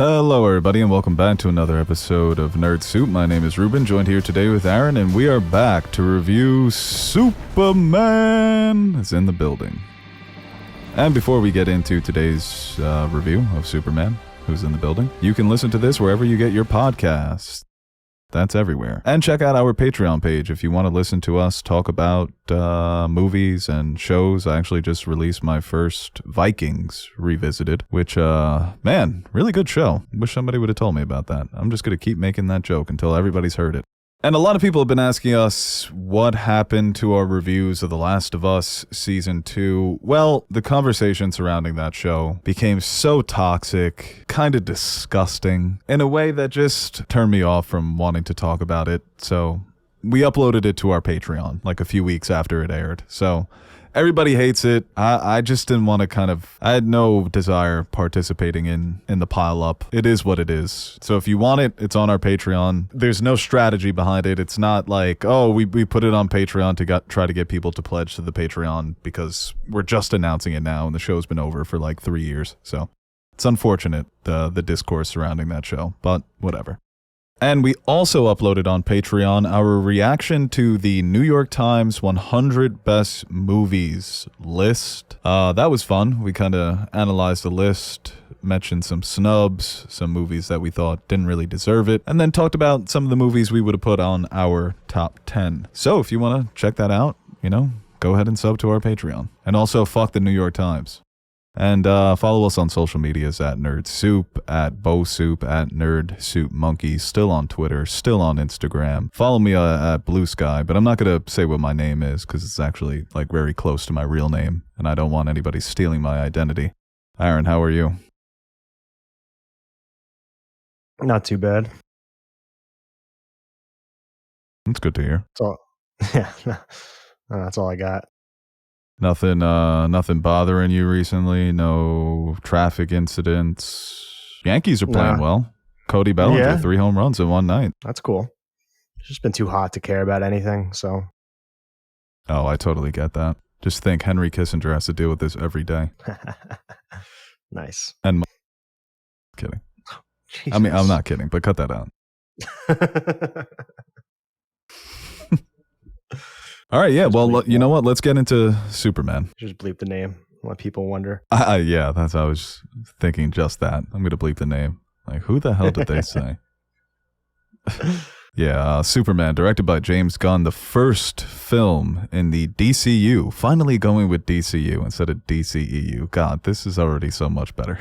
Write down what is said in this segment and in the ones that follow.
Hello everybody and welcome back to another episode of Nerd Soup. My name is Reuben, joined here today with Aaron, and we are back to review Superman is in the building. And before we get into today's review of Superman, who's in the building, you can listen to this wherever you get your podcasts. That's everywhere. And check out our Patreon page if you want to listen to us talk about movies and shows. I actually just released my first Vikings Revisited, which, man, really good show. Wish somebody would have told me about that. I'm just going to keep making that joke until everybody's heard it. And a lot of people have been asking us what happened to our reviews of The Last of Us Season 2. Well, the conversation surrounding that show became so toxic, kind of disgusting, in a way that just turned me off from wanting to talk about it. So we uploaded it to our Patreon like a few weeks after it aired. So everybody hates it. I just didn't want to I had no desire participating in the pile up. It is what it is. So if you want it, it's on our Patreon. There's no strategy behind it. It's not like, oh, we put it on Patreon to try to get people to pledge to the Patreon because we're just announcing it now and the show's been over for like 3 years. So it's unfortunate, the discourse surrounding that show, but whatever. And we also uploaded on Patreon our reaction to the New York Times 100 Best Movies list. That was fun. We kind of analyzed the list, mentioned some snubs, some movies that we thought didn't really deserve it, and then talked about some of the movies we would have put on our top 10. So if you want to check that out, go ahead and sub to our Patreon. And also, fuck the New York Times. And follow us on social medias at Nerd Soup, at Beau Soup, at Nerd Soup Monkey, still on Twitter, still on Instagram. Follow me at Blue Sky, but I'm not going to say what my name is because it's actually like very close to my real name, and I don't want anybody stealing my identity. Aaron, how are you? Not too bad. That's good to hear. That's all I got. Nothing bothering you recently? No traffic incidents? Yankees are playing well. Cody Bellinger, 3 home runs in one night. That's cool. It's just been too hot to care about anything, so. Oh, I totally get that. Just think Henry Kissinger has to deal with this every day. Nice. And kidding. Jesus. I mean, I'm not kidding, but cut that out. All right, yeah, well, you know what? Let's get into Superman. Just bleep the name. Let people wonder. Yeah, I was thinking just that. I'm going to bleep the name. Like, who the hell did they say? Yeah, Superman, directed by James Gunn, the first film in the DCU. Finally going with DCU instead of DCEU. God, this is already so much better.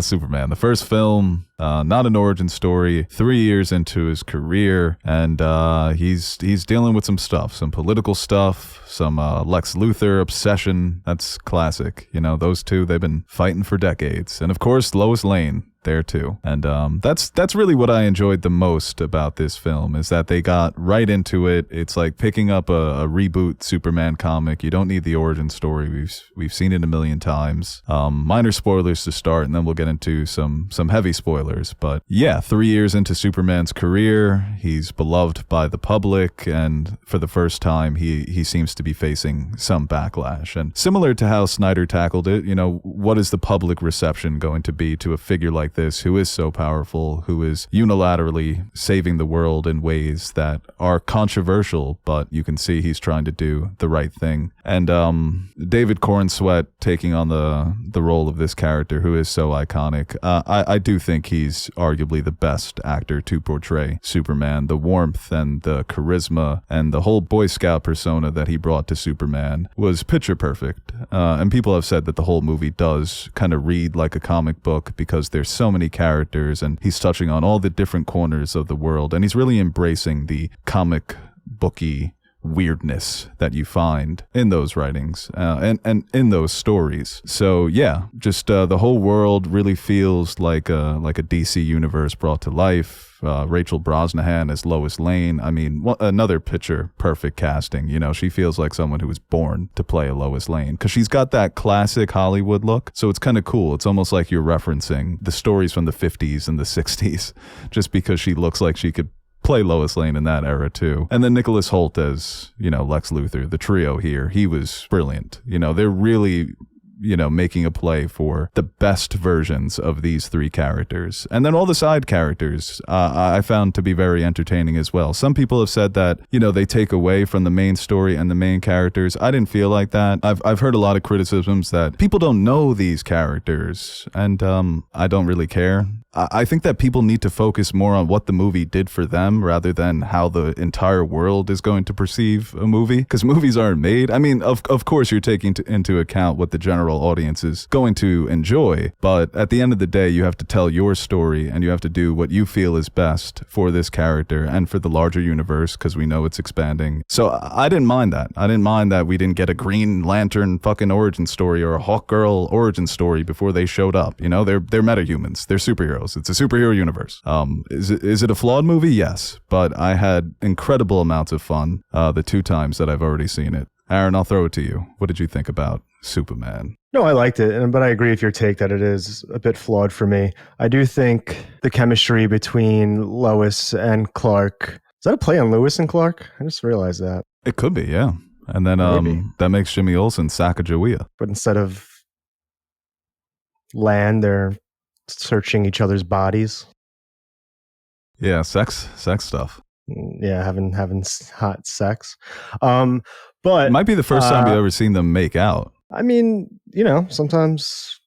Superman, the first film, not an origin story, 3 years into his career, and he's dealing with some stuff, some political stuff, some Lex Luthor obsession. That's classic. Those two, they've been fighting for decades. And of course, Lois Lane there too. And that's really what I enjoyed the most about this film, is that they got right into it. It's like picking up a reboot Superman comic. You don't need the origin story. We've seen it a million times. Minor spoilers to start, and then we'll get into some heavy spoilers. But yeah, 3 years into Superman's career, he's beloved by the public, and for the first time he seems to be facing some backlash. And similar to how Snyder tackled it, what is the public reception going to be to a figure like this, who is so powerful, who is unilaterally saving the world in ways that are controversial, but you can see he's trying to do the right thing. And David Cornsweet taking on the role of this character who is so iconic. I do think he's arguably the best actor to portray Superman. The warmth and the charisma and the whole Boy Scout persona that he brought to Superman was picture perfect. And people have said that the whole movie does kind of read like a comic book because there's so many characters and he's touching on all the different corners of the world, and he's really embracing the comic booky weirdness that you find in those writings and in those stories. So yeah, just the whole world really feels like a DC universe brought to life. Rachel Brosnahan as Lois Lane. I mean, another picture perfect casting. She feels like someone who was born to play a Lois Lane because she's got that classic Hollywood look. So it's kind of cool. It's almost like you're referencing the stories from the 50s and the 60s just because she looks like she could play Lois Lane in that era too. And then Nicholas Hoult as, Lex Luthor. The trio here, he was brilliant. They're really making a play for the best versions of these three characters. And then all the side characters I found to be very entertaining as well. Some people have said that, they take away from the main story and the main characters. I didn't feel like that. I've heard a lot of criticisms that people don't know these characters, and I don't really care. I think that people need to focus more on what the movie did for them rather than how the entire world is going to perceive a movie, because movies aren't made. I mean, of course, you're taking into account what the general audience is going to enjoy, but at the end of the day, you have to tell your story and you have to do what you feel is best for this character and for the larger universe, because we know it's expanding. So I didn't mind that. I didn't mind that we didn't get a Green Lantern fucking origin story or a Hawk Girl origin story before they showed up. They're metahumans. They're superheroes. It's a superhero universe. Is it a flawed movie? Yes, but I had incredible amounts of fun the 2 times that I've already seen it. Aaron, I'll throw it to you. What did you think about Superman? No, I liked it, but I agree with your take that it is a bit flawed for me. I do think the chemistry between Lois and Clark. Is that a play on Lewis and Clark? I just realized that. It could be, yeah. And then that makes Jimmy Olsen Sacagawea. But instead of land, they're searching each other's bodies. Yeah, sex stuff. Yeah, having hot sex. But it might be the first time you've ever seen them make out. I mean, sometimes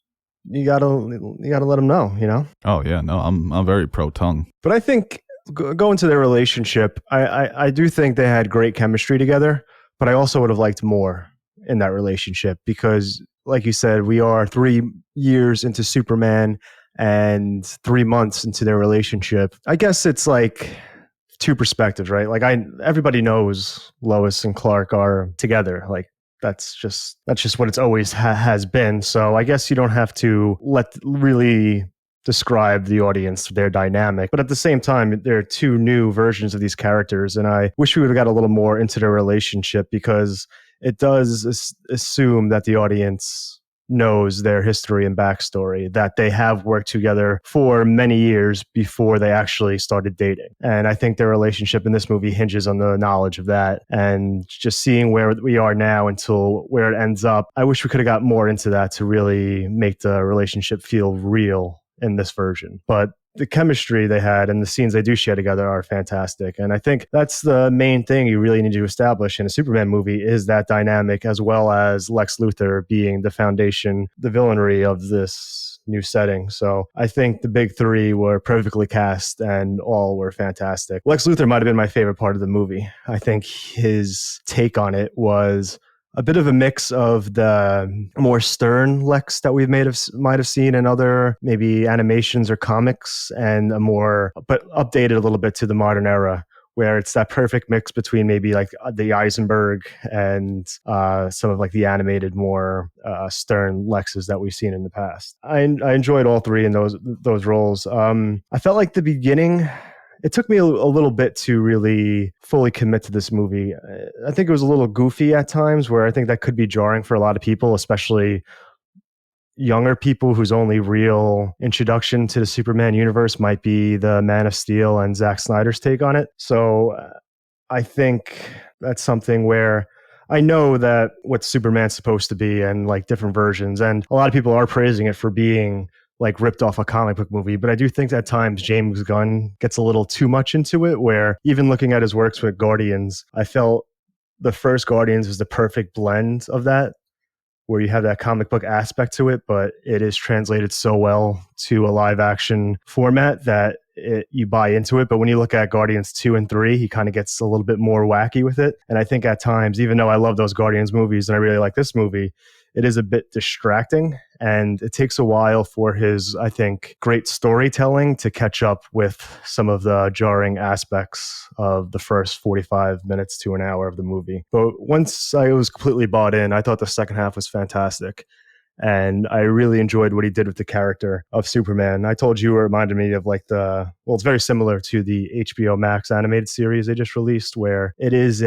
you gotta let them know. Oh yeah, no, I'm very pro tongue. But I think going to their relationship, I do think they had great chemistry together. But I also would have liked more in that relationship because, like you said, we are 3 years into Superman and 3 months into their relationship. I guess it's like 2 perspectives, right? Like everybody knows Lois and Clark are together. Like that's just what it's always has been. So I guess you don't have to really describe the audience their dynamic. But at the same time, there are 2 new versions of these characters, and I wish we would have got a little more into their relationship because it does assume that the audience knows their history and backstory, that they have worked together for many years before they actually started dating. And I think their relationship in this movie hinges on the knowledge of that. And just seeing where we are now until where it ends up, I wish we could have got more into that to really make the relationship feel real in this version. But the chemistry they had and the scenes they do share together are fantastic. And I think that's the main thing you really need to establish in a Superman movie is that dynamic, as well as Lex Luthor being the foundation, the villainry of this new setting. So I think the big 3 were perfectly cast and all were fantastic. Lex Luthor might have been my favorite part of the movie. I think his take on it was a bit of a mix of the more stern Lex that we might have seen in other maybe animations or comics, and but updated a little bit to the modern era, where it's that perfect mix between maybe like the Eisenberg and some of like the animated, more stern Lexes that we've seen in the past. I enjoyed all 3 in those roles. I felt like the beginning. It took me a little bit to really fully commit to this movie. I think it was a little goofy at times, where I think that could be jarring for a lot of people, especially younger people whose only real introduction to the Superman universe might be the Man of Steel and Zack Snyder's take on it. So I think that's something where I know that what Superman's supposed to be and like different versions, and a lot of people are praising it for being like ripped off a comic book movie. But I do think at times James Gunn gets a little too much into it, where even looking at his works with Guardians, I felt the first Guardians was the perfect blend of that, where you have that comic book aspect to it, but it is translated so well to a live action format that you buy into it. But when you look at Guardians 2 and 3, he kind of gets a little bit more wacky with it. And I think at times, even though I love those Guardians movies and I really like this movie, it is a bit distracting, and it takes a while for his, I think, great storytelling to catch up with some of the jarring aspects of the first 45 minutes to an hour of the movie. But once I was completely bought in, I thought the second half was fantastic. And I really enjoyed what he did with the character of Superman. I told you it reminded me of it's very similar to the HBO Max animated series they just released, where there's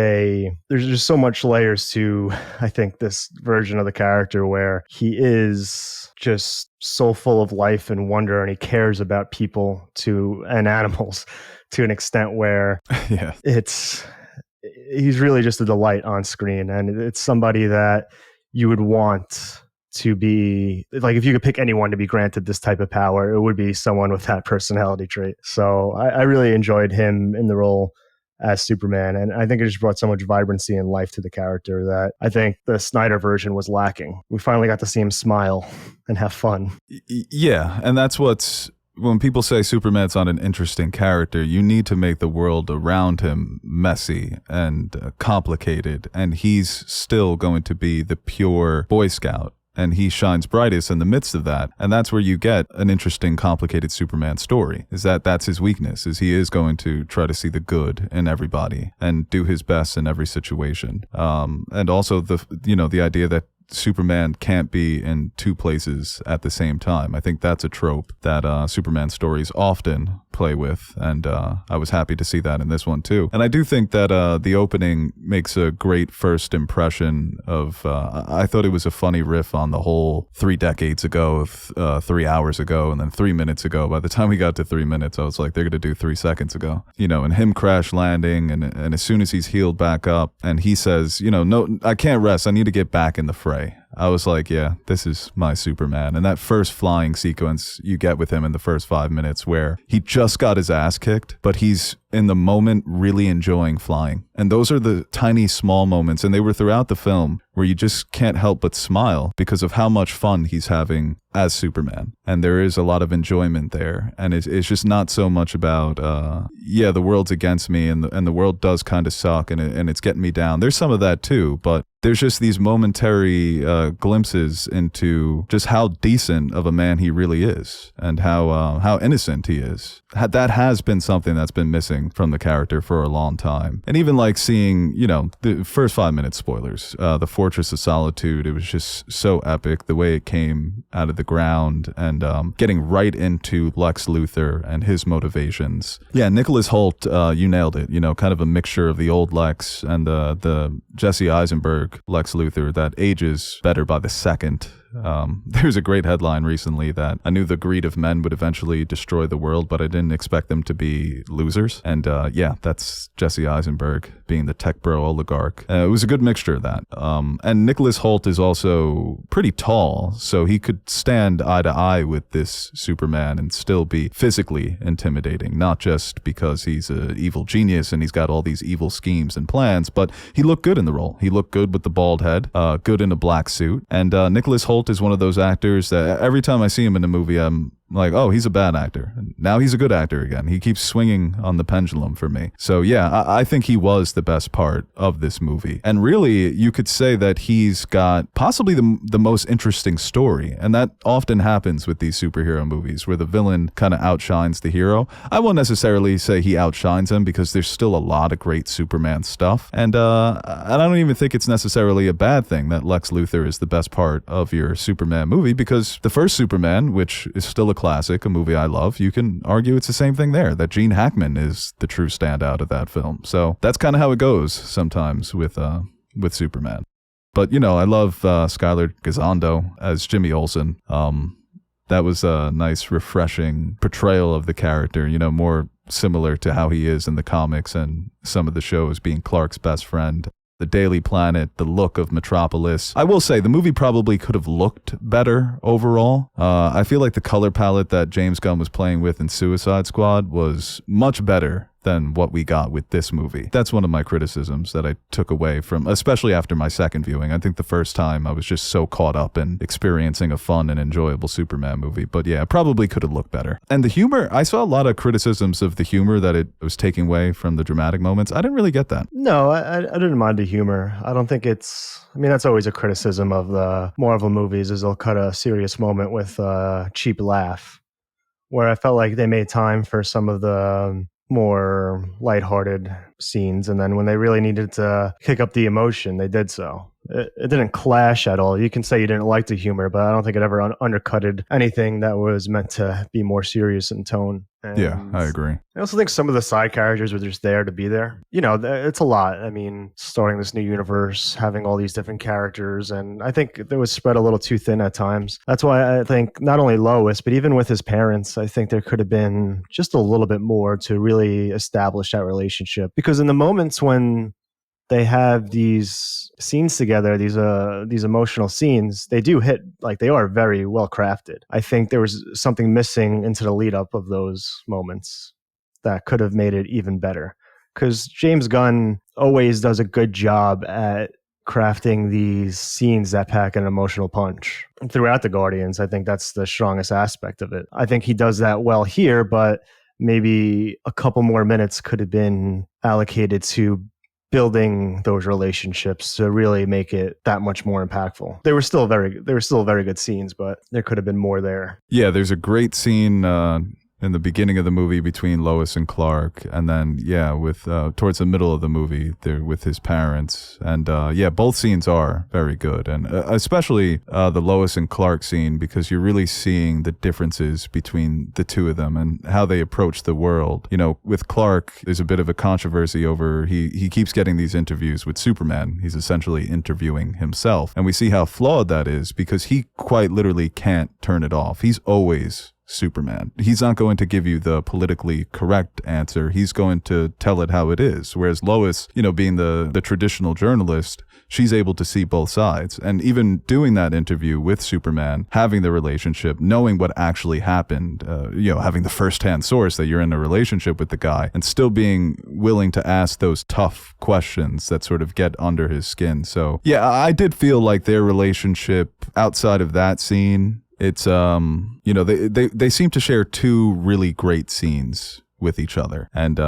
just so much layers to, I think, this version of the character, where he is just so full of life and wonder, and he cares about people and animals to an extent where yeah, he's really just a delight on screen. And it's somebody that you would want to be like, if you could pick anyone to be granted this type of power, it would be someone with that personality trait. So I really enjoyed him in the role as Superman, and I think it just brought so much vibrancy and life to the character that I think the Snyder version was lacking. We finally got to see him smile and have fun. Yeah, and that's what's when people say Superman's not an interesting character, you need to make the world around him messy and complicated, and he's still going to be the pure Boy Scout. And he shines brightest in the midst of that. And that's where you get an interesting, complicated Superman story, is that that's his weakness, is he is going to try to see the good in everybody and do his best in every situation. And also the idea that Superman can't be in two places at the same time. I think that's a trope that Superman stories often play with, and I was happy to see that in this one too. And I do think that the opening makes a great first impression of, I thought it was a funny riff on the whole 3 decades ago, 3 hours ago, and then 3 minutes ago. By the time we got to 3 minutes, I was like, they're going to do 3 seconds ago. And him crash landing, and as soon as he's healed back up, and he says, no, I can't rest, I need to get back in the fray. I was like, yeah, this is my Superman. And that first flying sequence you get with him in the first 5 minutes where he just got his ass kicked, but he's in the moment really enjoying flying. And those are the tiny, small moments, and they were throughout the film, where you just can't help but smile because of how much fun he's having as Superman. And there is a lot of enjoyment there. And it's just not so much about, the world's against me, and the world does kind of suck, and it's getting me down. There's some of that too, but there's just these momentary glimpses into just how decent of a man he really is, and how innocent he is. That has been something that's been missing from the character for a long time. And even like seeing, the first 5 minutes, spoilers, the Fortress of Solitude, it was just so epic, the way it came out of the ground, and getting right into Lex Luthor and his motivations. Yeah, Nicholas Hoult, you nailed it, kind of a mixture of the old Lex and the Jesse Eisenberg Lex Luthor that ages better by the second. There's a great headline recently that I knew the greed of men would eventually destroy the world, but I didn't expect them to be losers. And that's Jesse Eisenberg being the tech bro oligarch. It was a good mixture of that. And Nicholas Hoult is also pretty tall, so he could stand eye to eye with this Superman and still be physically intimidating, not just because he's an evil genius and he's got all these evil schemes and plans, but he looked good in the role. He looked good with the bald head, good in a black suit. And Nicholas Hoult is one of those actors that every time I see him in a movie, I'm like, oh, he's a bad actor. Now he's a good actor again. He keeps swinging on the pendulum for me. So yeah, I think he was the best part of this movie. And really, you could say that he's got possibly the most interesting story. And that often happens with these superhero movies where the villain kind of outshines the hero. I won't necessarily say he outshines him because there's still a lot of great Superman stuff. And I don't even think it's necessarily a bad thing that Lex Luthor is the best part of your Superman movie, because the first Superman, which is still a classic, a movie I love, you can argue it's the same thing there, that Gene Hackman is the true standout of that film. So that's kind of how it goes sometimes with Superman. But, I love Skylar Gisondo as Jimmy Olsen. That was a nice, refreshing portrayal of the character, more similar to how he is in the comics and some of the shows, being Clark's best friend. The Daily Planet, the look of Metropolis. I will say the movie probably could have looked better overall. I feel like the color palette that James Gunn was playing with in Suicide Squad was much better than what we got with this movie. That's one of my criticisms that I took away from, especially after my second viewing. I think the first time I was just so caught up in experiencing a fun and enjoyable Superman movie. But yeah, it probably could have looked better. And the humor, I saw a lot of criticisms of the humor that it was taking away from the dramatic moments. I didn't really get that. No, I didn't mind the humor. I don't think that's always a criticism of the Marvel movies, is they'll cut a serious moment with a cheap laugh, where I felt like they made time for some of the more lighthearted scenes, and then when they really needed to kick up the emotion, they did so. It didn't clash at all. You can say you didn't like the humor, but I don't think it ever undercutted anything that was meant to be more serious in tone. And yeah, I agree. I also think some of the side characters were just there to be there. It's a lot. I mean, starting this new universe, having all these different characters, and I think it was spread a little too thin at times. That's why I think not only Lois, but even with his parents, I think there could have been just a little bit more to really establish that relationship. Because in the moments when they have these scenes together, these emotional scenes. They do hit, like, they are very well crafted. I think there was something missing into the lead up of those moments that could have made it even better. Because James Gunn always does a good job at crafting these scenes that pack an emotional punch. Throughout the Guardians, I think that's the strongest aspect of it. I think he does that well here, but maybe a couple more minutes could have been allocated to building those relationships to really make it that much more impactful. They were still very good scenes, but there could have been more there. Yeah, there's a great scene in the beginning of the movie between Lois and Clark, and then with towards the middle of the movie they're with his parents, and both scenes are very good, and especially the Lois and Clark scene, because you're really seeing the differences between the two of them and how they approach the world. You know, with Clark, there's a bit of a controversy over he keeps getting these interviews with Superman. He's essentially interviewing himself, and we see how flawed that is, because he quite literally can't turn it off. He's always Superman. He's not going to give you the politically correct answer. He's going to tell it how it is. Whereas Lois, being the traditional journalist, she's able to see both sides. And even doing that interview with Superman, having the relationship, knowing what actually happened, having the firsthand source that you're in a relationship with the guy, and still being willing to ask those tough questions that sort of get under his skin. So yeah, I did feel like their relationship outside of that scene, it's they seem to share two really great scenes with each other, and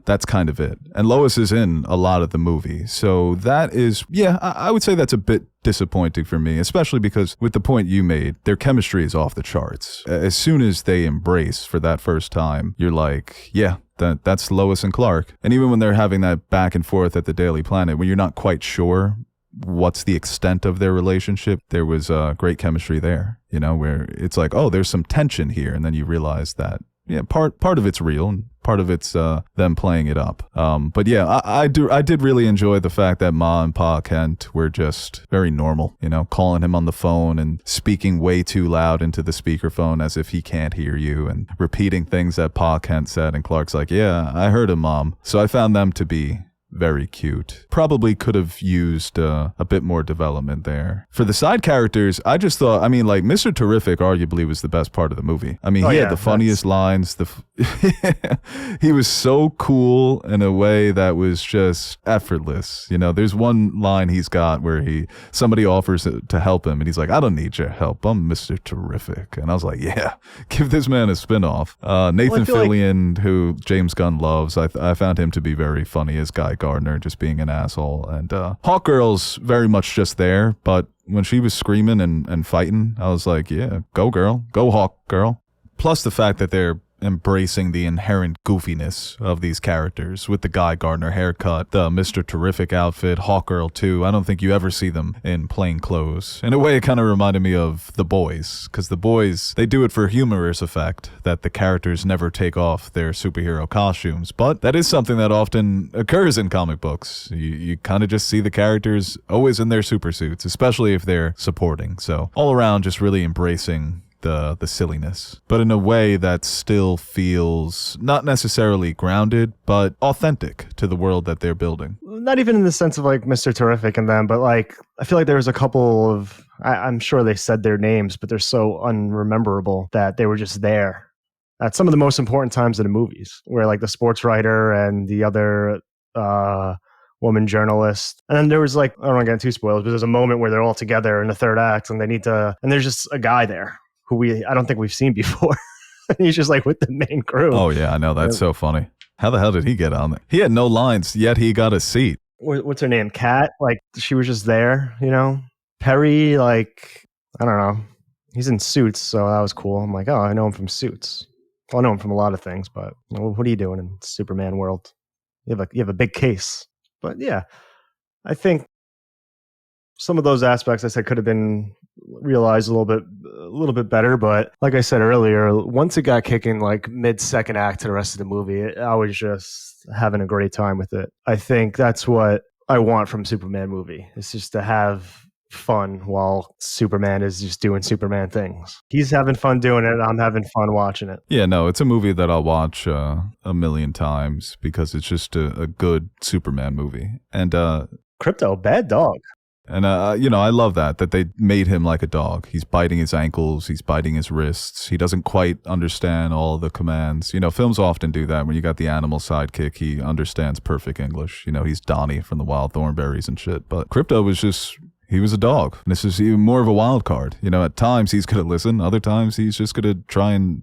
that's kind of it. And Lois is in a lot of the movie, so that is, I would say that's a bit disappointing for me, especially because, with the point you made, their chemistry is off the charts. As soon as they embrace for that first time, you're like, that's Lois and Clark. And even when they're having that back and forth at the Daily Planet, when you're not quite sure what's the extent of their relationship, there was great chemistry there, where it's like, oh, there's some tension here, and then you realize that part of it's real and part of it's them playing it up. But I did really enjoy the fact that Ma and Pa Kent were just very normal, calling him on the phone and speaking way too loud into the speakerphone as if he can't hear you, and repeating things that Pa Kent said, and Clark's like, yeah, I heard him, Mom. So I found them to be very cute. Probably could have used a bit more development there. For the side characters, I just thought, Mr. Terrific arguably was the best part of the movie. He had the funniest lines. He was so cool in a way that was just effortless. There's one line he's got where somebody offers to help him, and he's like, I don't need your help. I'm Mr. Terrific. And I was like, yeah, give this man a spinoff. Nathan Fillion, who James Gunn loves, I found him to be very funny as Guy Gardner, just being an asshole. And Hawkgirl's very much just there, but when she was screaming and fighting, I was like, yeah, go girl, go Hawk girl. Plus the fact that they're embracing the inherent goofiness of these characters with the Guy Gardner haircut, the Mr. Terrific outfit, Hawkgirl too. I don't think you ever see them in plain clothes. In a way, it kind of reminded me of The Boys, because The Boys, they do it for humorous effect, that the characters never take off their superhero costumes, but that is something that often occurs in comic books. You kind of just see the characters always in their super suits, especially if they're supporting. So all around, just really embracing the silliness, but in a way that still feels not necessarily grounded, but authentic to the world that they're building. Not even in the sense of like Mr. Terrific and them, but like, I feel like there was a couple of, I'm sure they said their names, but they're so unrememberable that they were just there at some of the most important times in the movies, where like the sports writer and the other woman journalist. And then there was like, I don't want to get into spoilers, but there's a moment where they're all together in the third act, and and there's just a guy there who I don't think we've seen before. He's just like with the main crew. Oh yeah, I know. That's so funny. How the hell did he get on there? He had no lines, yet he got a seat. What's her name? Kat? Like, she was just there, Perry, like, I don't know. He's in Suits, so that was cool. I'm like, oh, I know him from Suits. Well, I know him from a lot of things, but what are you doing in Superman world? You have a big case. But yeah, I think some of those aspects I said could have been realized a little bit better. But like I said earlier, once it got kicking like mid-second act to the rest of the movie, I was just having a great time with it. I think that's what I want from Superman movie. It's just to have fun while Superman is just doing Superman things. He's having fun doing it. I'm having fun watching it. Yeah, no, it's a movie that I'll watch a million times because it's just a good Superman movie. And Krypto, bad dog. And, I love that they made him like a dog. He's biting his ankles. He's biting his wrists. He doesn't quite understand all the commands. Films often do that. When you got the animal sidekick, he understands perfect English. He's Donnie from the Wild Thornberrys and shit. But Krypto was he was a dog. This is even more of a wild card. At times he's going to listen. Other times he's just going to try and,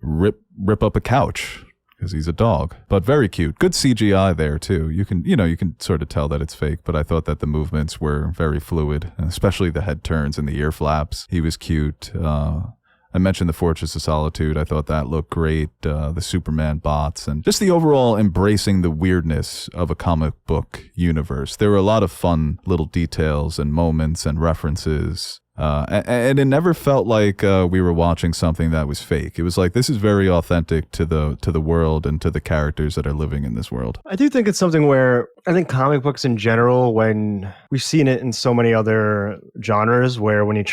rip up a couch. Because he's a dog, but very cute. Good CGI there too. You can sort of tell that it's fake, but I thought that the movements were very fluid, especially the head turns and the ear flaps. He was cute. I mentioned the Fortress of Solitude. I thought that looked great. The Superman bots and just the overall embracing the weirdness of a comic book universe. There were a lot of fun little details and moments and references. And it never felt like we were watching something that was fake. It was like, this is very authentic to the world and to the characters that are living in this world. I do think it's something where I think comic books in general, when we've seen it in so many other genres, where when you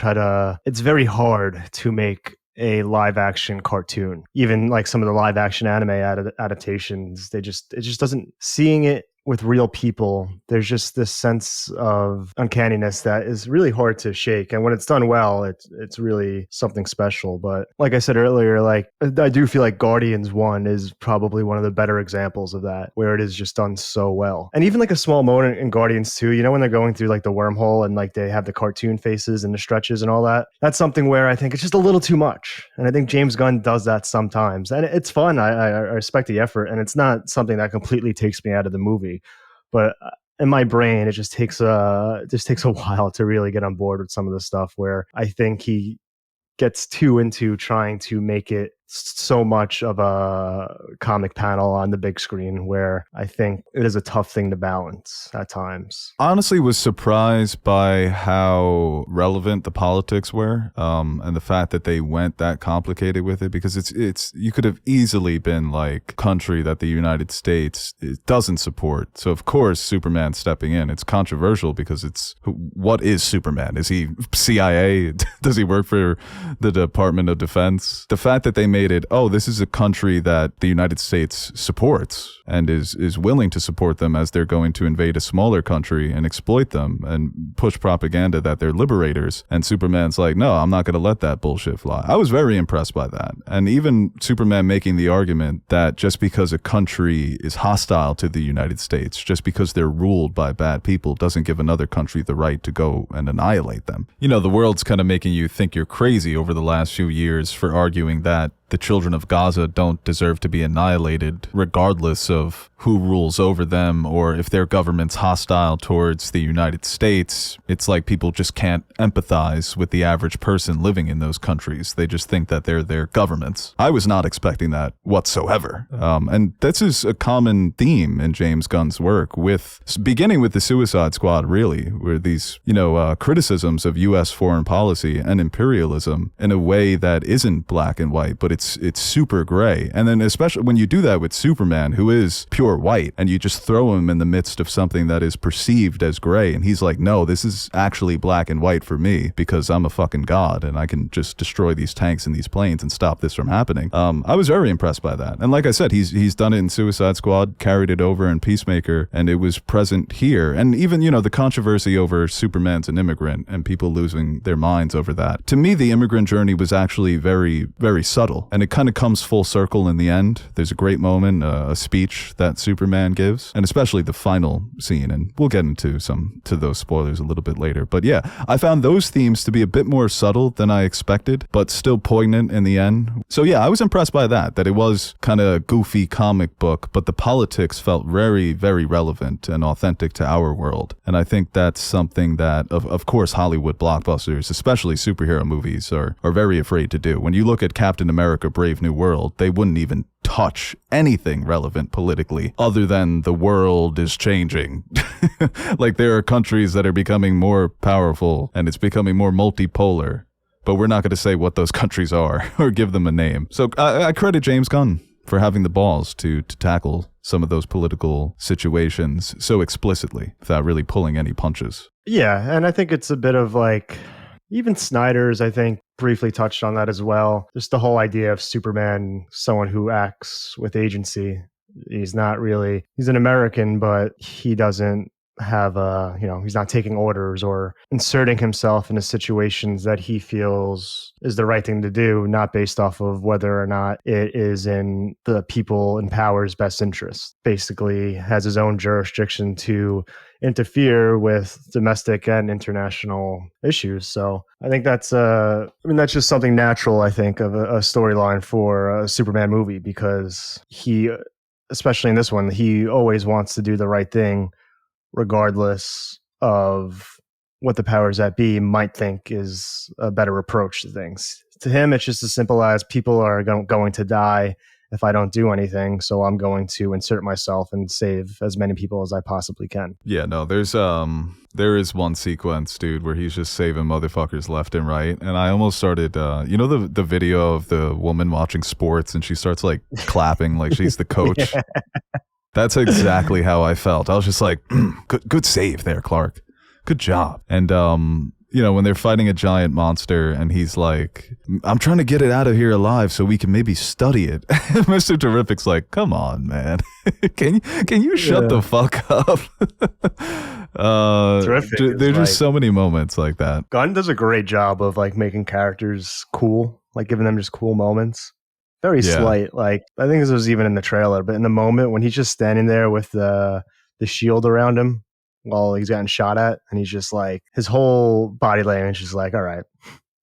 it's very hard to make a live action cartoon. Even like some of the live action anime adaptations, it just doesn't, seeing it with real people, there's just this sense of uncanniness that is really hard to shake. And when it's done well, it's really something special. But like I said earlier, like I do feel like Guardians 1 is probably one of the better examples of that, where it is just done so well. And even like a small moment in Guardians 2, when they're going through like the wormhole and like they have the cartoon faces and the stretches and all that, that's something where I think it's just a little too much. And I think James Gunn does that sometimes. And it's fun. I respect the effort. And it's not something that completely takes me out of the movie. But in my brain, it just takes a while to really get on board with some of the stuff, where I think he gets too into trying to make it so much of a comic panel on the big screen, where I think it is a tough thing to balance at times. Honestly, was surprised by how relevant the politics were, and the fact that they went that complicated with it, because it's you could have easily been like country that the United States doesn't support. So of course Superman stepping in, it's controversial because what is Superman? Is he CIA? Does he work for the Department of Defense? The fact that they made it, this is a country that the United States supports and is willing to support them as they're going to invade a smaller country and exploit them and push propaganda that they're liberators. And Superman's like, no, I'm not going to let that bullshit fly. I was very impressed by that. And even Superman making the argument that just because a country is hostile to the United States, just because they're ruled by bad people, doesn't give another country the right to go and annihilate them. The world's kind of making you think you're crazy over the last few years for arguing that the children of Gaza don't deserve to be annihilated, regardless of who rules over them or if their government's hostile towards the United States. It's like people just can't empathize with the average person living in those countries. They just think that they're their governments. I was not expecting that whatsoever. And this is a common theme in James Gunn's work, beginning with the Suicide Squad, really, where these, criticisms of U.S. foreign policy and imperialism in a way that isn't black and white, but it's super gray. And then especially when you do that with Superman, who is pure white, and you just throw him in the midst of something that is perceived as gray, and he's like, no, this is actually black and white for me because I'm a fucking god and I can just destroy these tanks and these planes and stop this from happening. I was very impressed by that. And like I said, he's done it in Suicide Squad, carried it over in Peacemaker, and it was present here. And even, the controversy over Superman's an immigrant and people losing their minds over that. To me, the immigrant journey was actually very, very subtle. And it kind of comes full circle in the end. There's a great moment, a speech that Superman gives, and especially the final scene. And we'll get into those spoilers a little bit later. But yeah, I found those themes to be a bit more subtle than I expected, but still poignant in the end. So yeah, I was impressed by that it was kind of a goofy comic book, but the politics felt very, very relevant and authentic to our world. And I think that's something that, of course, Hollywood blockbusters, especially superhero movies, are very afraid to do. When you look at Captain America Brave New World, they wouldn't even touch anything relevant politically other than the world is changing. Like there are countries that are becoming more powerful and it's becoming more multipolar, but we're not going to say what those countries are or give them a name. So I credit James Gunn for having the balls to tackle some of those political situations so explicitly without really pulling any punches. Yeah, and I think it's a bit of like even Snyder's, I think, briefly touched on that as well. Just the whole idea of Superman, someone who acts with agency. He's not really he's an American, but he doesn't have he's not taking orders or inserting himself into situations that he feels is the right thing to do, not based off of whether or not it is in the people in power's best interest. Basically has his own jurisdiction to interfere with domestic and international issues. So I think that's that's just something natural, I think, of a storyline for a Superman movie, because he, especially in this one, he always wants to do the right thing regardless of what the powers that be might think is a better approach to things. To him, it's just as simple as people are going to die if I don't do anything, so I'm going to insert myself and save as many people as I possibly can. Yeah, no, there is one sequence, dude, where he's just saving motherfuckers left and right, and I almost started, the video of the woman watching sports, and she starts like clapping like she's the coach. Yeah. That's exactly how I felt. I was just like, good save there, Clark. Good job. And when they're fighting a giant monster and he's like, I'm trying to get it out of here alive so we can maybe study it. Mr. Terrific's like, come on, man. Can you shut the fuck up? Terrific. There's just so many moments like that. Gunn does a great job of like making characters cool, like giving them just cool moments. Very slight. Like, I think this was even in the trailer, but in the moment when he's just standing there with the shield around him while he's getting shot at, and he's just like, his whole body language is like, all right,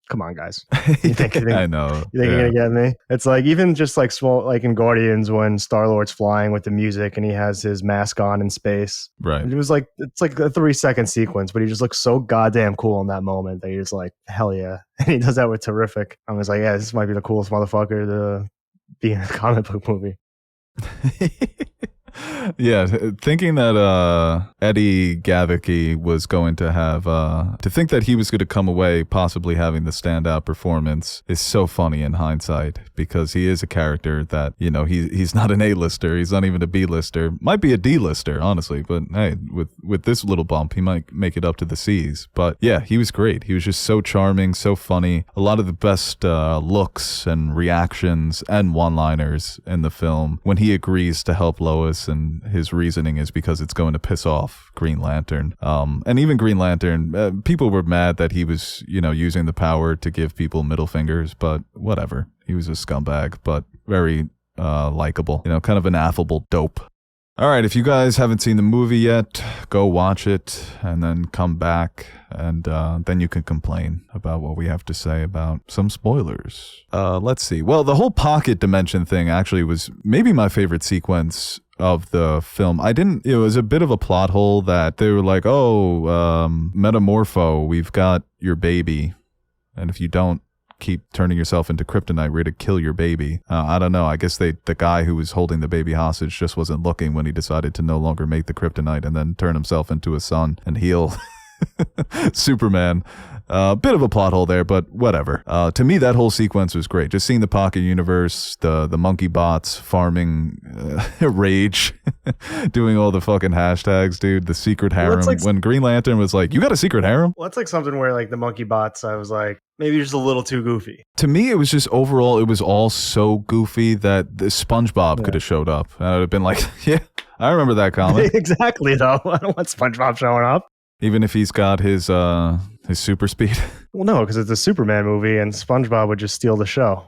come on, guys. You think I know. You think you're gonna get me? It's like even just like small, like in Guardians when Star-Lord's flying with the music and he has his mask on in space. Right. It was like, it's like a 3-second sequence, but he just looks so goddamn cool in that moment that you're just like, hell yeah. And he does that with Terrific. I was like, yeah, this might be the coolest motherfucker to be in a comic book movie. Yeah, thinking that Eddie Gavicki was going to have to think that he was going to come away possibly having the standout performance is so funny in hindsight, because he is a character that, he's not an A-lister, he's not even a B-lister, might be a D-lister, honestly, but hey, with this little bump, he might make it up to the C's. But yeah, he was great. He was just so charming, so funny. A lot of the best looks and reactions and one-liners in the film when he agrees to help Lois, and his reasoning is because it's going to piss off Green Lantern. And even Green Lantern, people were mad that he was, using the power to give people middle fingers, but whatever. He was a scumbag, but very likable, kind of an affable dope. All right, if you guys haven't seen the movie yet, go watch it and then come back, and then you can complain about what we have to say about some spoilers. Let's see. Well, the whole pocket dimension thing actually was maybe my favorite sequence of the film. It was a bit of a plot hole that they were like, Metamorpho, we've got your baby, and if you don't keep turning yourself into kryptonite, we're to kill your baby. I don't know. I guess the guy who was holding the baby hostage just wasn't looking when he decided to no longer make the kryptonite and then turn himself into a sun and heal Superman. Bit of a plot hole there, but whatever. To me, that whole sequence was great. Just seeing the pocket universe, the monkey bots farming rage, doing all the fucking hashtags, dude. The secret harem. Like, when Green Lantern was like, "You got a secret harem?" Well, that's like something where like the monkey bots, I was like, maybe just a little too goofy. To me, it was just overall, it was all so goofy that the SpongeBob could have showed up, and I'd have been like, "Yeah, I remember that comic." Exactly, though. I don't want SpongeBob showing up. Even if he's got his super speed. Well, no, because it's a Superman movie, and SpongeBob would just steal the show.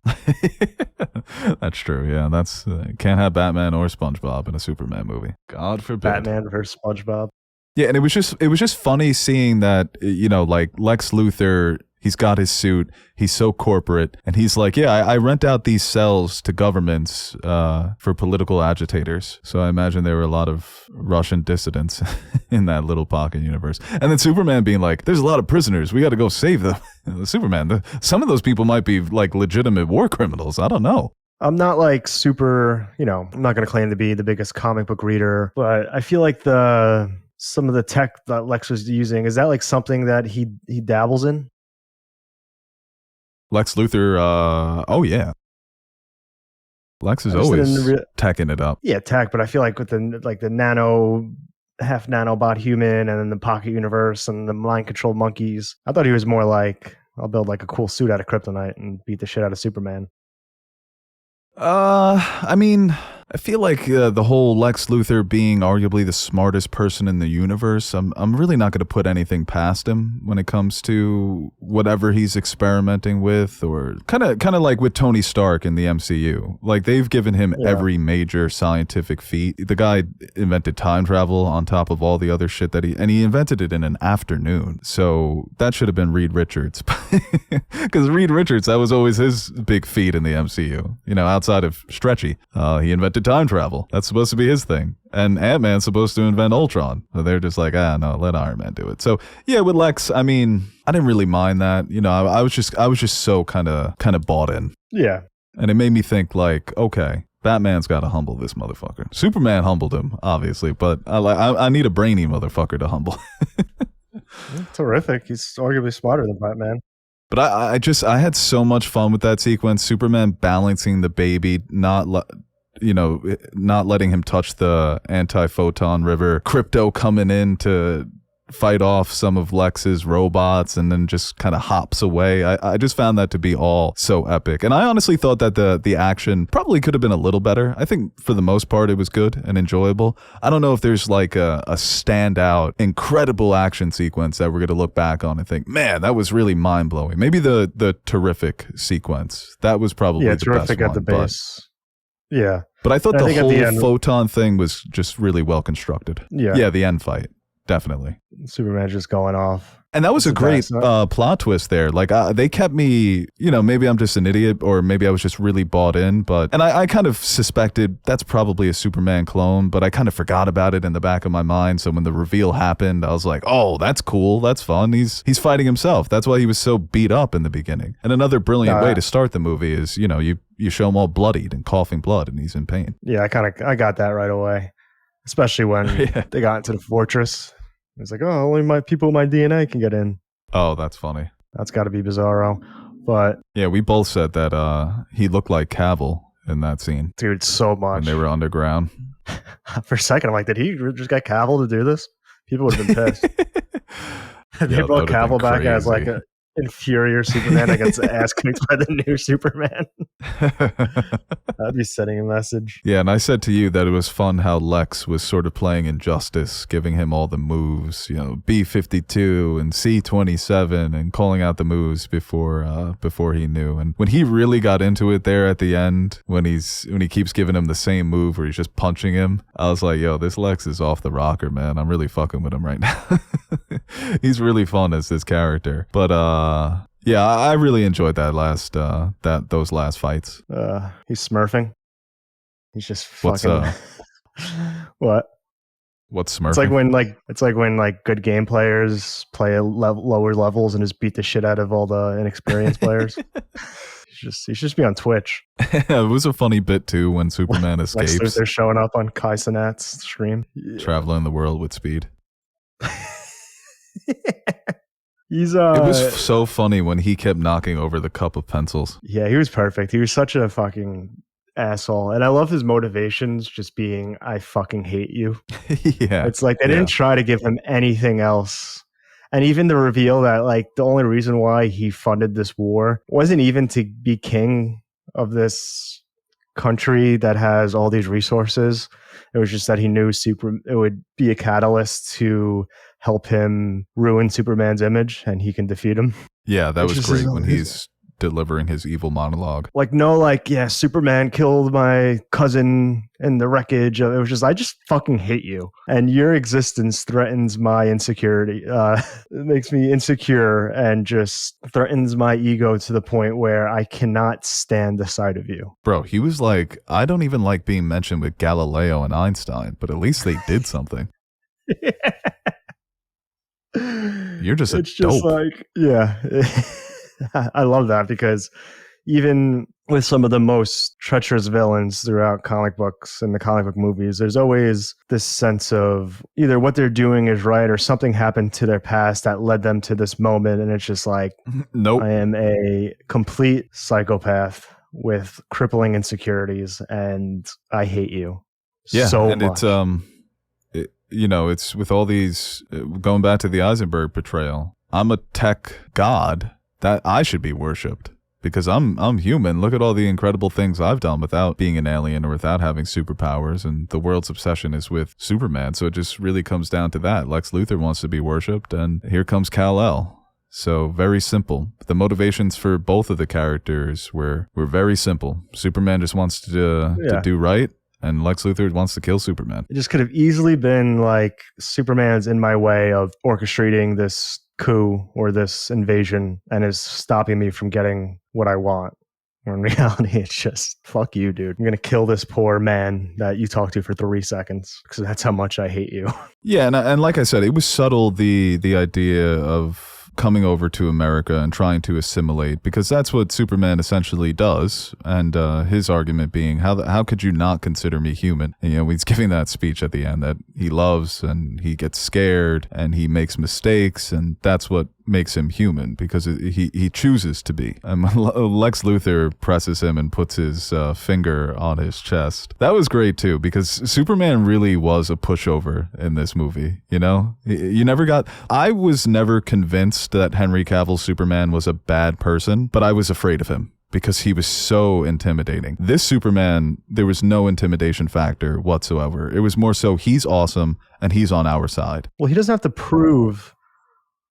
That's true. Yeah, that's can't have Batman or SpongeBob in a Superman movie. God forbid. Batman versus SpongeBob. Yeah, and it was just funny seeing that, like Lex Luthor, he's got his suit, he's so corporate, and he's like, yeah, I rent out these cells to governments for political agitators. So I imagine there were a lot of Russian dissidents in that little pocket universe. And then Superman being like, there's a lot of prisoners, we got to go save them. Superman, some of those people might be like legitimate war criminals. I don't know. I'm not like super, I'm not going to claim to be the biggest comic book reader, but I feel like some of the tech that Lex was using, is that like something that he dabbles in? Lex Luthor, oh yeah. Lex is always teching it up. Yeah, tech, but I feel like with the nano half nanobot human, and then the pocket universe and the mind controlled monkeys. I thought he was more like, I'll build like a cool suit out of kryptonite and beat the shit out of Superman. I mean, I feel like the whole Lex Luthor being arguably the smartest person in the universe, I'm really not going to put anything past him when it comes to whatever he's experimenting with, or kind of like with Tony Stark in the MCU. Like, they've given him every major scientific feat. The guy invented time travel on top of all the other shit that he invented it in an afternoon. So that should have been Reed Richards. Because Reed Richards, that was always his big feat in the MCU. You know, outside of Stretchy, he invented time travel. That's supposed to be his thing. And Ant-Man's supposed to invent Ultron. So they're just like, no, let Iron Man do it. So yeah, with Lex, I mean, I didn't really mind that. You know, I was just so kind of bought in. Yeah. And it made me think like, okay, Batman's got to humble this motherfucker. Superman humbled him, obviously, but I need a brainy motherfucker to humble. Terrific. He's arguably smarter than Batman. But I had so much fun with that sequence. Superman balancing the baby, not letting him touch the anti-photon river. Krypto coming in to fight off some of Lex's robots and then just kind of hops away. I just found that to be all so epic. And I honestly thought that the action probably could have been a little better. I think for the most part it was good and enjoyable. I don't know if there's like a standout, incredible action sequence that we're going to look back on and think, man, that was really mind-blowing. Maybe the terrific sequence. That was probably the terrific best at the base. Yeah. But I thought the whole photon thing was just really well constructed. Yeah, the end fight. Definitely. Superman just going off. And that was a great plot twist there. Like, they kept me, maybe I'm just an idiot or maybe I was just really bought in. And I kind of suspected that's probably a Superman clone, but I kind of forgot about it in the back of my mind. So when the reveal happened, I was like, oh, that's cool. That's fun. He's fighting himself. That's why he was so beat up in the beginning. And another brilliant way to start the movie is, you show him all bloodied and coughing blood and he's in pain. Yeah, I got that right away. Especially when they got into the fortress. It's like, oh, only my people with my DNA can get in. Oh, that's funny. That's got to be Bizarro. But yeah, we both said that he looked like Cavill in that scene. Dude, so much. When they were underground. For a second, I'm like, did he just get Cavill to do this? People would have been pissed. They brought Cavill back as like an inferior Superman that gets ass kicked by the new Superman. That'd be sending a message. Yeah, and I said to you that it was fun how Lex was sort of playing Injustice, giving him all the moves, B-52 and C-27 and calling out the moves before he knew. And when he really got into it there at the end, when he keeps giving him the same move where he's just punching him, I was like, yo, this Lex is off the rocker, man. I'm really fucking with him right now. He's really fun as this character. But yeah, I really enjoyed that those last fights. He's smurfing. He's just fucking. What? What's smurfing? It's like when good game players play lower levels and just beat the shit out of all the inexperienced players. He should just be on Twitch. It was a funny bit too when Superman escapes. They're showing up on Kai Cenat's stream. Traveling the world with speed. It was so funny when he kept knocking over the cup of pencils. Yeah, he was perfect. He was such a fucking asshole. And I love his motivations just being, I fucking hate you. Yeah. It's like they didn't try to give him anything else. And even the reveal that like the only reason why he funded this war wasn't even to be king of this country that has all these resources. It was just that he knew it would be a catalyst to help him ruin Superman's image and he can defeat him. Yeah, that was great when he's delivering his evil monologue. Superman killed my cousin in the wreckage. It was just, I just fucking hate you. And your existence threatens my insecurity. It makes me insecure and just threatens my ego to the point where I cannot stand the sight of you. Bro, he was like, I don't even like being mentioned with Galileo and Einstein, but at least they did something. You're just a dope. I love that because even with some of the most treacherous villains throughout comic books and the comic book movies, there's always this sense of either what they're doing is right or something happened to their past that led them to this moment. And it's just like, nope. I am a complete psychopath with crippling insecurities and I hate you so much. It's it's with all these, going back to the Eisenberg portrayal, I'm a tech god that I should be worshipped because I'm human. Look at all the incredible things I've done without being an alien or without having superpowers, and the world's obsession is with Superman. So it just really comes down to that. Lex Luthor wants to be worshipped, and here comes Kal-El. So very simple. The motivations for both of the characters were very simple. Superman just wants to do right, and Lex Luthor wants to kill Superman. It just could have easily been like Superman's in my way of orchestrating this coup or this invasion and is stopping me from getting what I want. When in reality, it's just, fuck you, dude. I'm going to kill this poor man that you talked to for 3 seconds because that's how much I hate you. Yeah, and like I said, it was subtle, the idea of coming over to America and trying to assimilate, because that's what Superman essentially does. And his argument being, how could you not consider me human? And, he's giving that speech at the end that he loves, and he gets scared and he makes mistakes, and that's what makes him human, because he chooses to be. And Lex Luthor presses him and puts his finger on his chest. That was great too, because Superman really was a pushover in this movie. I was never convinced that Henry Cavill's Superman was a bad person, but I was afraid of him because he was so intimidating. This Superman, there was no intimidation factor whatsoever. It was more so he's awesome and he's on our side. Well, he doesn't have to prove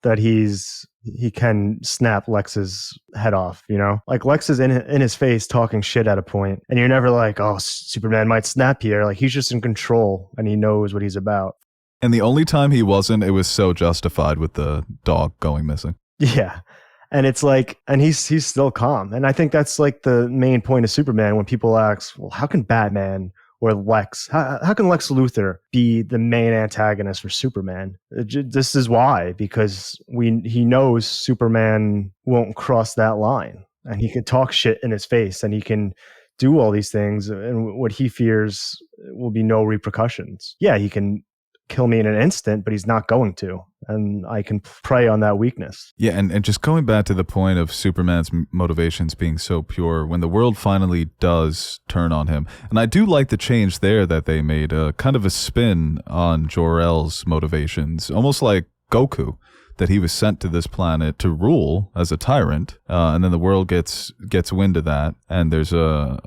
that he can snap Lex's head off, Like Lex is in his face talking shit at a point, and you're never like, oh, Superman might snap here. Like, he's just in control and he knows what he's about. And the only time he wasn't, it was so justified with the dog going missing. Yeah. And it's like, and he's still calm. And I think that's like the main point of Superman when people ask, well, how can Batman or Lex, how can Lex Luthor be the main antagonist for Superman? This is why, because he knows Superman won't cross that line, and he can talk shit in his face, and he can do all these things, and what he fears will be no repercussions. Yeah, he can kill me in an instant, but he's not going to, and I can prey on that weakness. Yeah, and just going back to the point of Superman's motivations being so pure, when the world finally does turn on him, and I do like the change there that they made, kind of a spin on Jor-El's motivations, almost like Goku, that he was sent to this planet to rule as a tyrant, and then the world gets wind of that, and there's a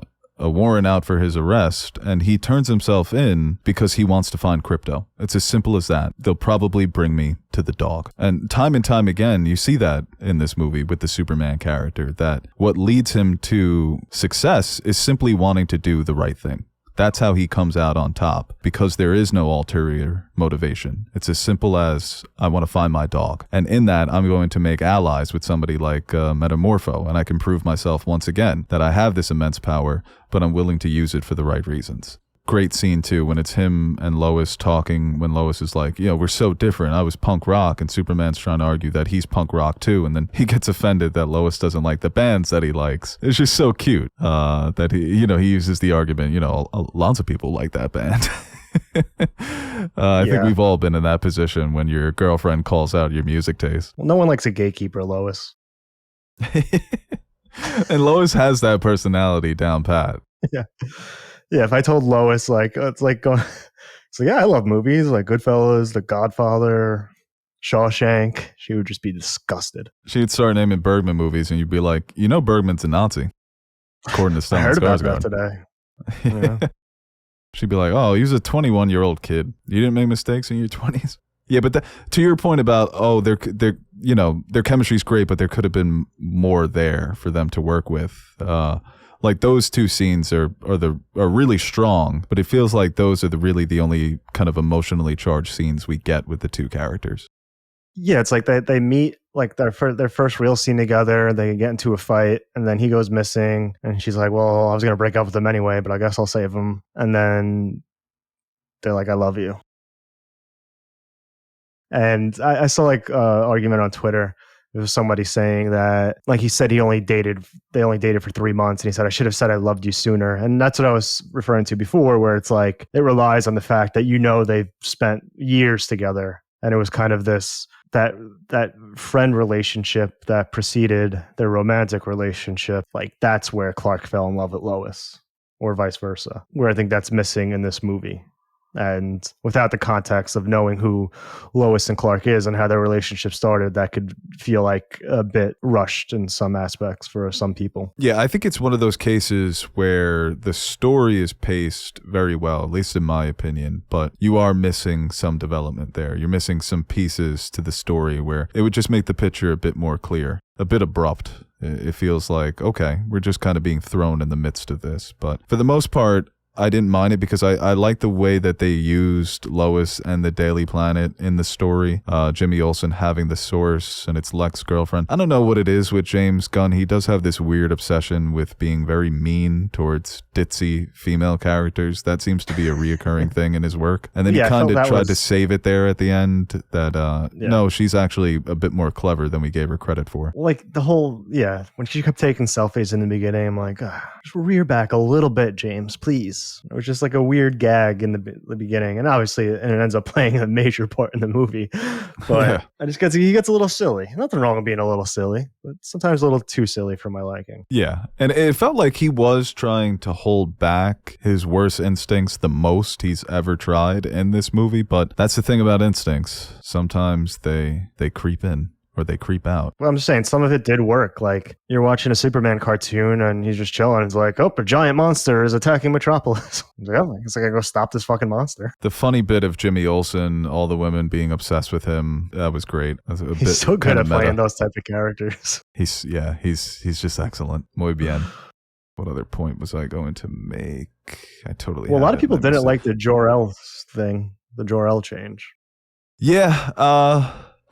warrant out for his arrest, and he turns himself in because he wants to find Krypto. It's as simple as that. They'll probably bring me to the dog. And time again, you see that in this movie with the Superman character, that what leads him to success is simply wanting to do the right thing. That's how he comes out on top, because there is no ulterior motivation. It's as simple as, I want to find my dog. And in that, I'm going to make allies with somebody like Metamorpho, and I can prove myself once again that I have this immense power, but I'm willing to use it for the right reasons. Great scene too, when it's him and Lois talking, when Lois is like, we're so different. I was punk rock, and Superman's trying to argue that he's punk rock too, and then he gets offended that Lois doesn't like the bands that he likes. It's just so cute that he uses the argument, lots of people like that band. I think we've all been in that position when your girlfriend calls out your music taste. Well, no one likes a gatekeeper, Lois. And Lois has that personality down pat. Yeah. Yeah, if I told Lois, it's like yeah, I love movies like Goodfellas, The Godfather, Shawshank, she would just be disgusted. She'd start naming Bergman movies, and you'd be like, Bergman's a Nazi, according to Stellan I heard about Skarsgård. that today. Yeah. She'd be like, oh, he was a 21-year-old kid. You didn't make mistakes in your 20s? Yeah, but to your point about, their chemistry's great, but there could have been more there for them to work with. Like those two scenes are really strong, but it feels like those are really the only kind of emotionally charged scenes we get with the two characters. Yeah, it's like they meet, like their first real scene together. They get into a fight, and then he goes missing, and she's like, "Well, I was gonna break up with him anyway, but I guess I'll save him." And then they're like, "I love you." And I saw argument on Twitter. It was somebody saying that, like, he said they only dated for 3 months, and he said, I should have said I loved you sooner. And that's what I was referring to before, where it's like, it relies on the fact that, they've spent years together. And it was kind of that friend relationship that preceded their romantic relationship. Like, that's where Clark fell in love with Lois, or vice versa, where I think that's missing in this movie. And without the context of knowing who Lois and Clark is and how their relationship started, that could feel like a bit rushed in some aspects for some people. Yeah, I think it's one of those cases where the story is paced very well, at least in my opinion, but you are missing some development there. You're missing some pieces to the story where it would just make the picture a bit more clear, a bit abrupt. It feels like, okay, we're just kind of being thrown in the midst of this. But for the most part, I didn't mind it because I like the way that they used Lois and the Daily Planet in the story. Jimmy Olsen having the source and its Lex girlfriend. I don't know what it is with James Gunn. He does have this weird obsession with being very mean towards ditzy female characters. That seems to be a reoccurring thing in his work. And then he kind of tried to save it there at the end that, no, she's actually a bit more clever than we gave her credit for. Like the whole, when she kept taking selfies in the beginning, I'm like, just rear back a little bit, James, please. It was just like a weird gag in the beginning, and obviously, it ends up playing a major part in the movie. But he gets a little silly. Nothing wrong with being a little silly, but sometimes a little too silly for my liking. Yeah, and it felt like he was trying to hold back his worst instincts the most he's ever tried in this movie. But that's the thing about instincts. Sometimes they creep in. Or they creep out. Well, I'm just saying, some of it did work. Like, you're watching a Superman cartoon and he's just chilling. It's like, oh, a giant monster is attacking Metropolis. I guess I gotta go stop this fucking monster. The funny bit of Jimmy Olsen, all the women being obsessed with him, that was great. He's so good at playing those type of characters. He's just excellent. Muy bien. What other point was I going to make? I totally. Well, a lot of people didn't like the Jor-El thing, the Jor-El change. Yeah,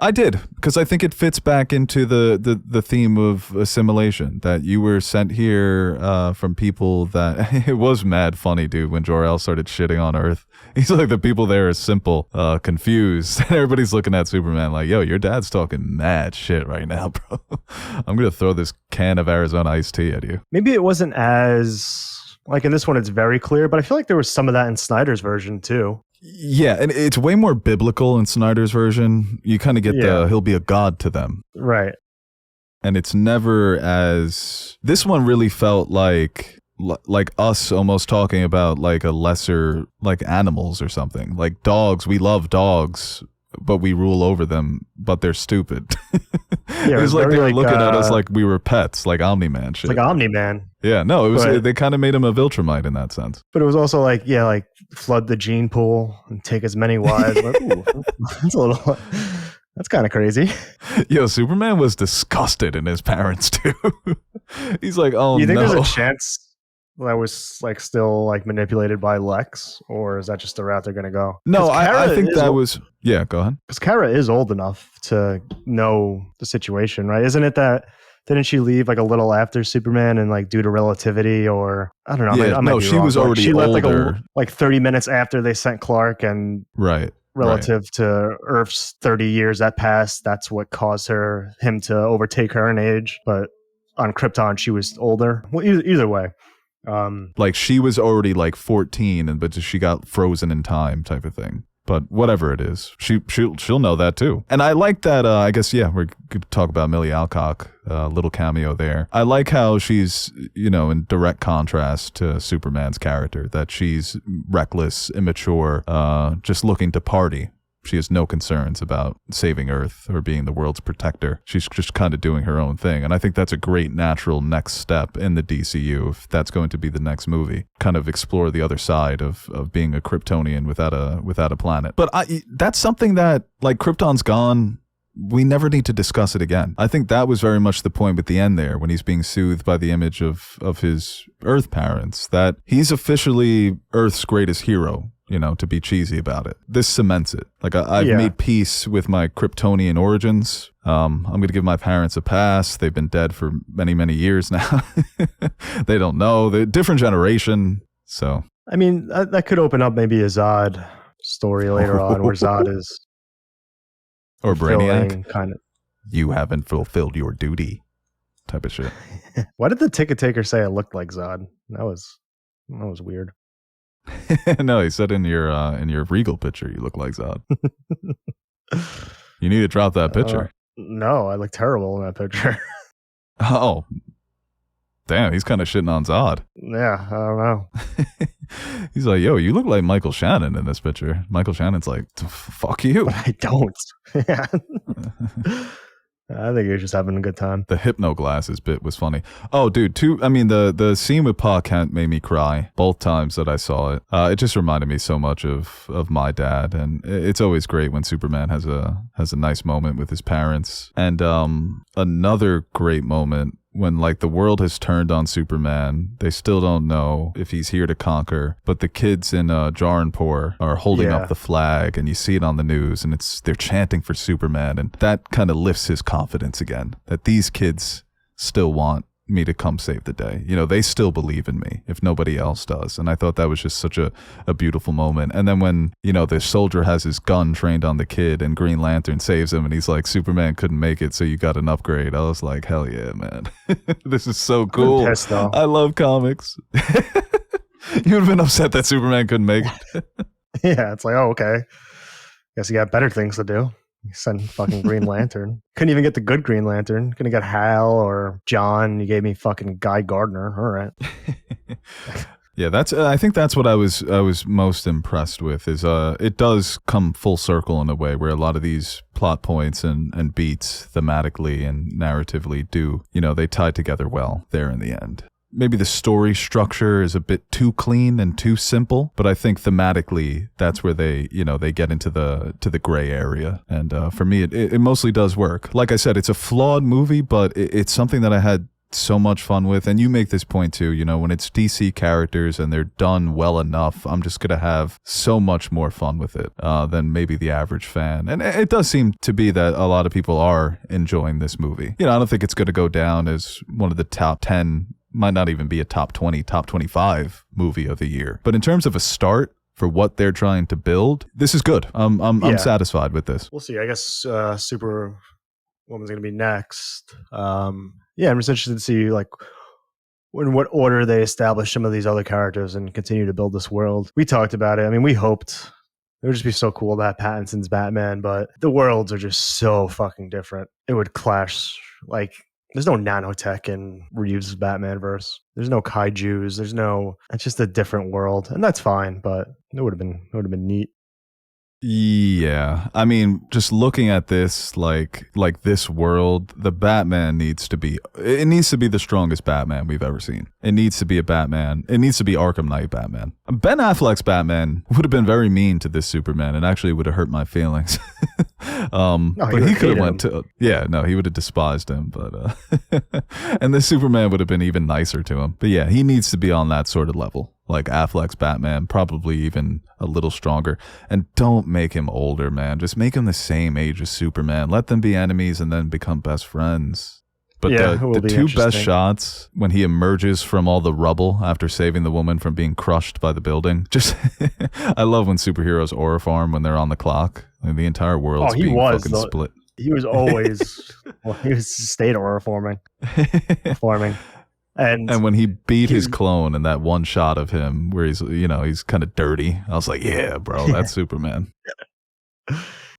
I did, because I think it fits back into the theme of assimilation, that you were sent here from people that... It was mad funny, dude, when Jor-El started shitting on Earth. He's like, the people there are simple, confused. And everybody's looking at Superman like, yo, your dad's talking mad shit right now, bro. I'm going to throw this can of Arizona iced tea at you. Maybe it wasn't as... Like, in this one, it's very clear, but I feel like there was some of that in Snyder's version, too. Yeah, and it's way more biblical in Snyder's version. You kind of get he'll be a god to them. Right. And it's never as... This one really felt like us almost talking about like a lesser, like animals or something. Like dogs, we love dogs, but we rule over them, but they're stupid. It was like they were looking at us like we were pets, like Omni-Man shit. Like Omni-Man. Yeah, no, it was they kind of made him a Viltrumite in that sense. But it was also like, like flood the gene pool and take as many wives. Like, ooh, that's kind of crazy. Yo, Superman was disgusted in his parents too. He's like, oh no. Do you think there's a chance that was like still like manipulated by Lex, or is that just the route they're going to go? No, I think that was... Yeah, go ahead. Because Kara is old enough to know the situation, right? Isn't it that... Didn't she leave like a little after Superman and like due to relativity, or I don't know? Yeah, she was already she left older. like 30 minutes after they sent Clark, and relative to Earth's 30 years that passed, that's what caused him to overtake her in age. But on Krypton, she was older. Well, either way. Like she was already like 14, but she got frozen in time type of thing. But whatever it is, she'll know that too. And I like that, I guess, we could talk about Millie Alcock, little cameo there. I like how she's, in direct contrast to Superman's character, that she's reckless, immature, just looking to party. She has no concerns about saving Earth or being the world's protector. She's just kind of doing her own thing. And I think that's a great natural next step in the DCU, if that's going to be the next movie. Kind of explore the other side of being a Kryptonian without a planet. But that's something that, like, Krypton's gone. We never need to discuss it again. I think that was very much the point at the end there, when he's being soothed by the image of his Earth parents, that he's officially Earth's greatest hero. To be cheesy about it. This cements it. Like, I've made peace with my Kryptonian origins. I'm going to give my parents a pass. They've been dead for many, many years now. They don't know. They're a different generation. So, I mean, that could open up maybe a Zod story later on, where Zod is... Or Brainiac. Kind of. You haven't fulfilled your duty type of shit. Why did the ticket taker say it looked like Zod? That was weird. No, he said in your Regal picture you look like Zod. You need to drop that picture. No, I look terrible in that picture. Oh, Damn, he's kind of shitting on Zod. Yeah, I don't know. He's like, yo, you look like Michael Shannon in this picture. Michael Shannon's like, fuck you. But I don't. Yeah. I think you're just having a good time. The hypno glasses bit was funny. Oh, dude, the scene with Pa Kent made me cry both times that I saw it. It just reminded me so much of my dad, and it's always great when Superman has a nice moment with his parents. And another great moment when like the world has turned on Superman, they still don't know if he's here to conquer, but the kids in Jaranpur are holding up the flag, and you see it on the news, and they're chanting for Superman, and that kind of lifts his confidence again, that these kids still want me to come save the day. You know, they still believe in me if nobody else does. And I thought that was just such a beautiful moment. And then when, you know, the soldier has his gun trained on the kid and Green Lantern saves him and he's like, Superman couldn't make it, so you got an upgrade. I was like, hell yeah, man. This is so cool. I love comics. You would have been upset that Superman couldn't make it. Yeah, it's like, oh, okay. Guess you got better things to do. You send fucking Green Lantern. Couldn't even get the good Green Lantern. Couldn't get Hal or John. You gave me fucking Guy Gardner. All right. Yeah, I think that's what I was most impressed with is it does come full circle in a way where a lot of these plot points and beats thematically and narratively do, you know, they tie together well there in the end. Maybe the story structure is a bit too clean and too simple, but I think thematically that's where they get into the gray area. And for me, it mostly does work. Like I said, it's a flawed movie, but it's something that I had so much fun with. And you make this point too, you know, when it's DC characters and they're done well enough, I'm just going to have so much more fun with it than maybe the average fan. And it does seem to be that a lot of people are enjoying this movie. You know, I don't think it's going to go down as one of the top 10, might not even be a top 20, top 25 movie of the year. But in terms of a start for what they're trying to build, this is good. I'm satisfied with this. We'll see. I guess Superwoman's going to be next. I'm just interested to see like in what order they establish some of these other characters and continue to build this world. We talked about it. I mean, we hoped it would just be so cool to have Pattinson's Batman, but the worlds are just so fucking different. It would clash. Like, there's no nanotech in Reeves' Batman verse. There's no kaijus. It's just a different world, and that's fine. But it would have been neat. Yeah, I mean, just looking at this, like this world, the Batman needs to be the strongest Batman we've ever seen. It needs to be a Batman. It needs to be Arkham Knight Batman. Ben Affleck's Batman would have been very mean to this Superman, and actually would have hurt my feelings. But he could have went to, he would have despised him, but and this Superman would have been even nicer to him. But yeah, he needs to be on that sort of level. Like Affleck's Batman, probably even a little stronger. And don't make him older, man. Just make him the same age as Superman. Let them be enemies and then become best friends. But the two best shots when he emerges from all the rubble after saving the woman from being crushed by the building. Just, I love when superheroes aura farm when they're on the clock. Like the entire world's being fucking split. He was always, he was stayed aura forming. And when he beat his clone in that one shot of him where he's kind of dirty, I was like, yeah, bro, that's Superman.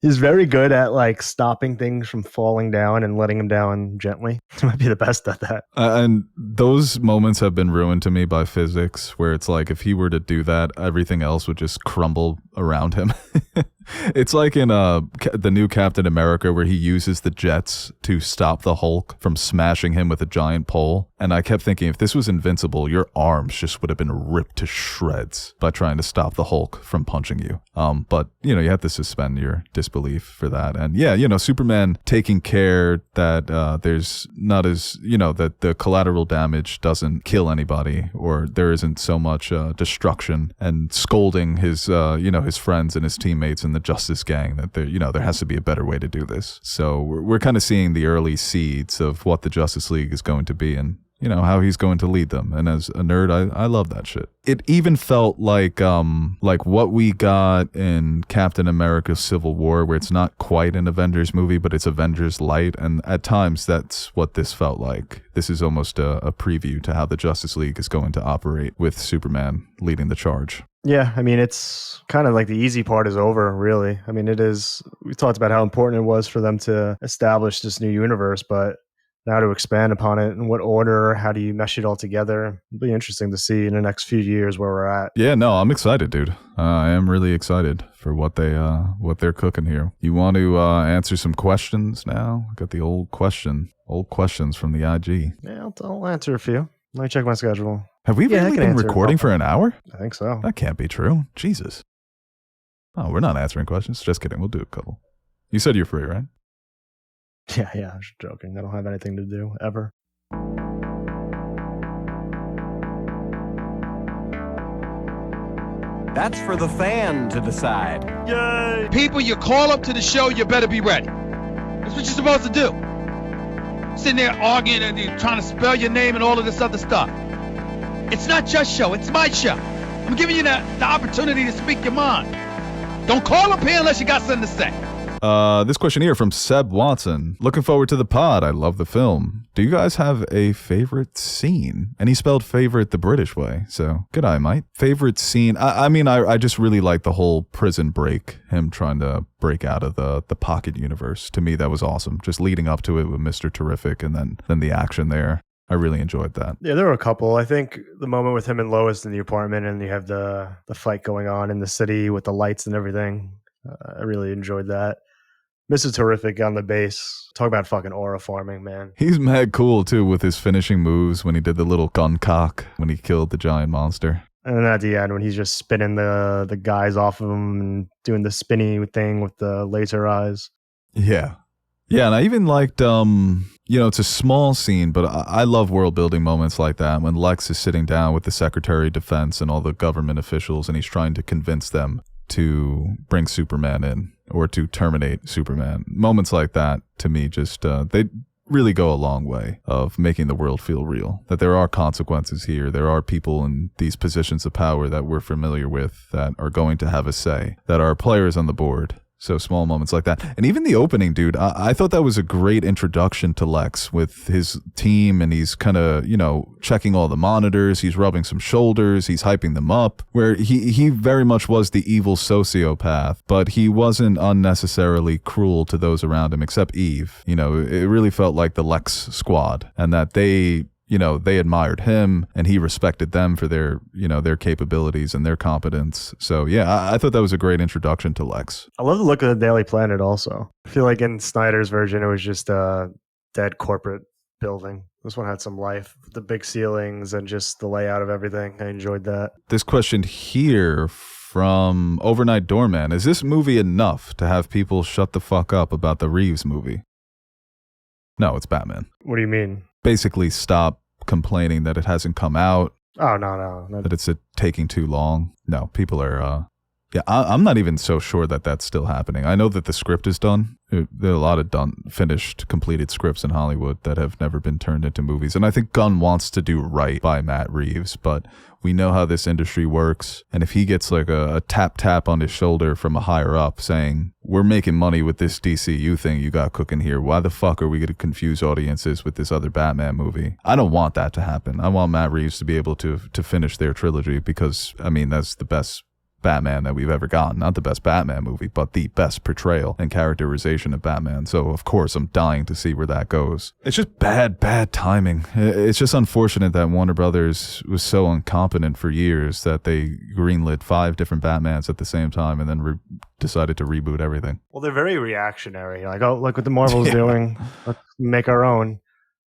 He's very good at like stopping things from falling down and letting them down gently. He might be the best at that. And those moments have been ruined to me by physics, where it's like if he were to do that, everything else would just crumble around him. It's like in the new Captain America where he uses the jets to stop the Hulk from smashing him with a giant pole. And I kept thinking, if this was invincible, your arms just would have been ripped to shreds by trying to stop the Hulk from punching you. But, you have to suspend your disbelief for that. And yeah, Superman taking care that there's not as, that the collateral damage doesn't kill anybody, or there isn't so much destruction, and scolding his, his friends and his teammates in the Justice Gang that there has to be a better way to do this. So we're kind of seeing the early seeds of what the Justice League is going to be, and how he's going to lead them. And as a nerd, I love that shit. It even felt like what we got in Captain America Civil War, where it's not quite an Avengers movie, but it's Avengers light. And at times that's what this felt like. This is almost a preview to how the Justice League is going to operate with Superman leading the charge. Yeah, I mean, it's kind of like the easy part is over, really. I mean, it is. We talked about how important it was for them to establish this new universe, but Now to expand upon it, in what order, how do you mesh it all together? It'll be interesting to see in the next few years where we're at. Yeah, no, I'm excited, dude. I am really excited for what they're cooking here. You want to answer some questions now? Got the old questions from the IG. Yeah, I'll answer a few. Let me check my schedule. Have we really been recording for an hour? I think so. That can't be true. Jesus. Oh, we're not answering questions. Just kidding. We'll do a couple. You said you're free, right? Yeah, I'm just joking. I don't have anything to do, ever. That's for the fan to decide. Yay! People, you call up to the show, you better be ready. That's what you're supposed to do. Sitting there arguing and you're trying to spell your name and all of this other stuff. It's not your show, it's my show. I'm giving you the opportunity to speak your mind. Don't call up here unless you got something to say. This question here from Seb Watson. Looking forward to the pod. I love the film. Do you guys have a favorite scene? And he spelled favorite the British way. So good eye, mate. Favorite scene. I just really like the whole prison break. Him trying to break out of the pocket universe. To me, that was awesome. Just leading up to it with Mr. Terrific and then the action there. I really enjoyed that. Yeah, there were a couple. I think the moment with him and Lois in the apartment and you have the fight going on in the city with the lights and everything. I really enjoyed that. Mr. Terrific on the base. Talk about fucking aura farming, man. He's mad cool, too, with his finishing moves when he did the little gun cock when he killed the giant monster. And then at the end, when he's just spinning the guys off of him and doing the spinny thing with the laser eyes. Yeah. Yeah, and I even liked, it's a small scene, but I love world-building moments like that when Lex is sitting down with the Secretary of Defense and all the government officials, and he's trying to convince them to bring Superman in or to terminate Superman. Moments like that, to me, just they really go a long way of making the world feel real. That there are consequences here. There are people in these positions of power that we're familiar with that are going to have a say, that are players on the board. So small moments like that. And even the opening, dude, I thought that was a great introduction to Lex with his team, and he's kind of, checking all the monitors. He's rubbing some shoulders. He's hyping them up, where he very much was the evil sociopath, but he wasn't unnecessarily cruel to those around him except Eve. It really felt like the Lex squad, and that they admired him and he respected them for their capabilities and their competence. So yeah, I thought that was a great introduction to Lex. I love the look of the Daily Planet also. I feel like in Snyder's version, it was just a dead corporate building. This one had some life, the big ceilings and just the layout of everything. I enjoyed that. This question here from Overnight Doorman. Is this movie enough to have people shut the fuck up about the Reeves movie? No, it's Batman. What do you mean? Basically stop complaining that it hasn't come out. Oh, no. That it's taking too long. No, people are, I'm not even so sure that that's still happening. I know that the script is done. There are a lot of finished, completed scripts in Hollywood that have never been turned into movies. And I think Gunn wants to do right by Matt Reeves, but we know how this industry works. And if he gets like a tap on his shoulder from a higher up saying, we're making money with this DCU thing you got cooking here, why the fuck are we going to confuse audiences with this other Batman movie? I don't want that to happen. I want Matt Reeves to be able to finish their trilogy because, that's the best Batman that we've ever gotten. Not the best Batman movie, but the best portrayal and characterization of Batman. So, of course, I'm dying to see where that goes. It's just bad timing. It's just unfortunate that Warner Brothers was so incompetent for years that they greenlit 5 different Batmans at the same time and then decided to reboot everything. Well, they're very reactionary. Like, oh, look what the Marvel's doing. Let's make our own.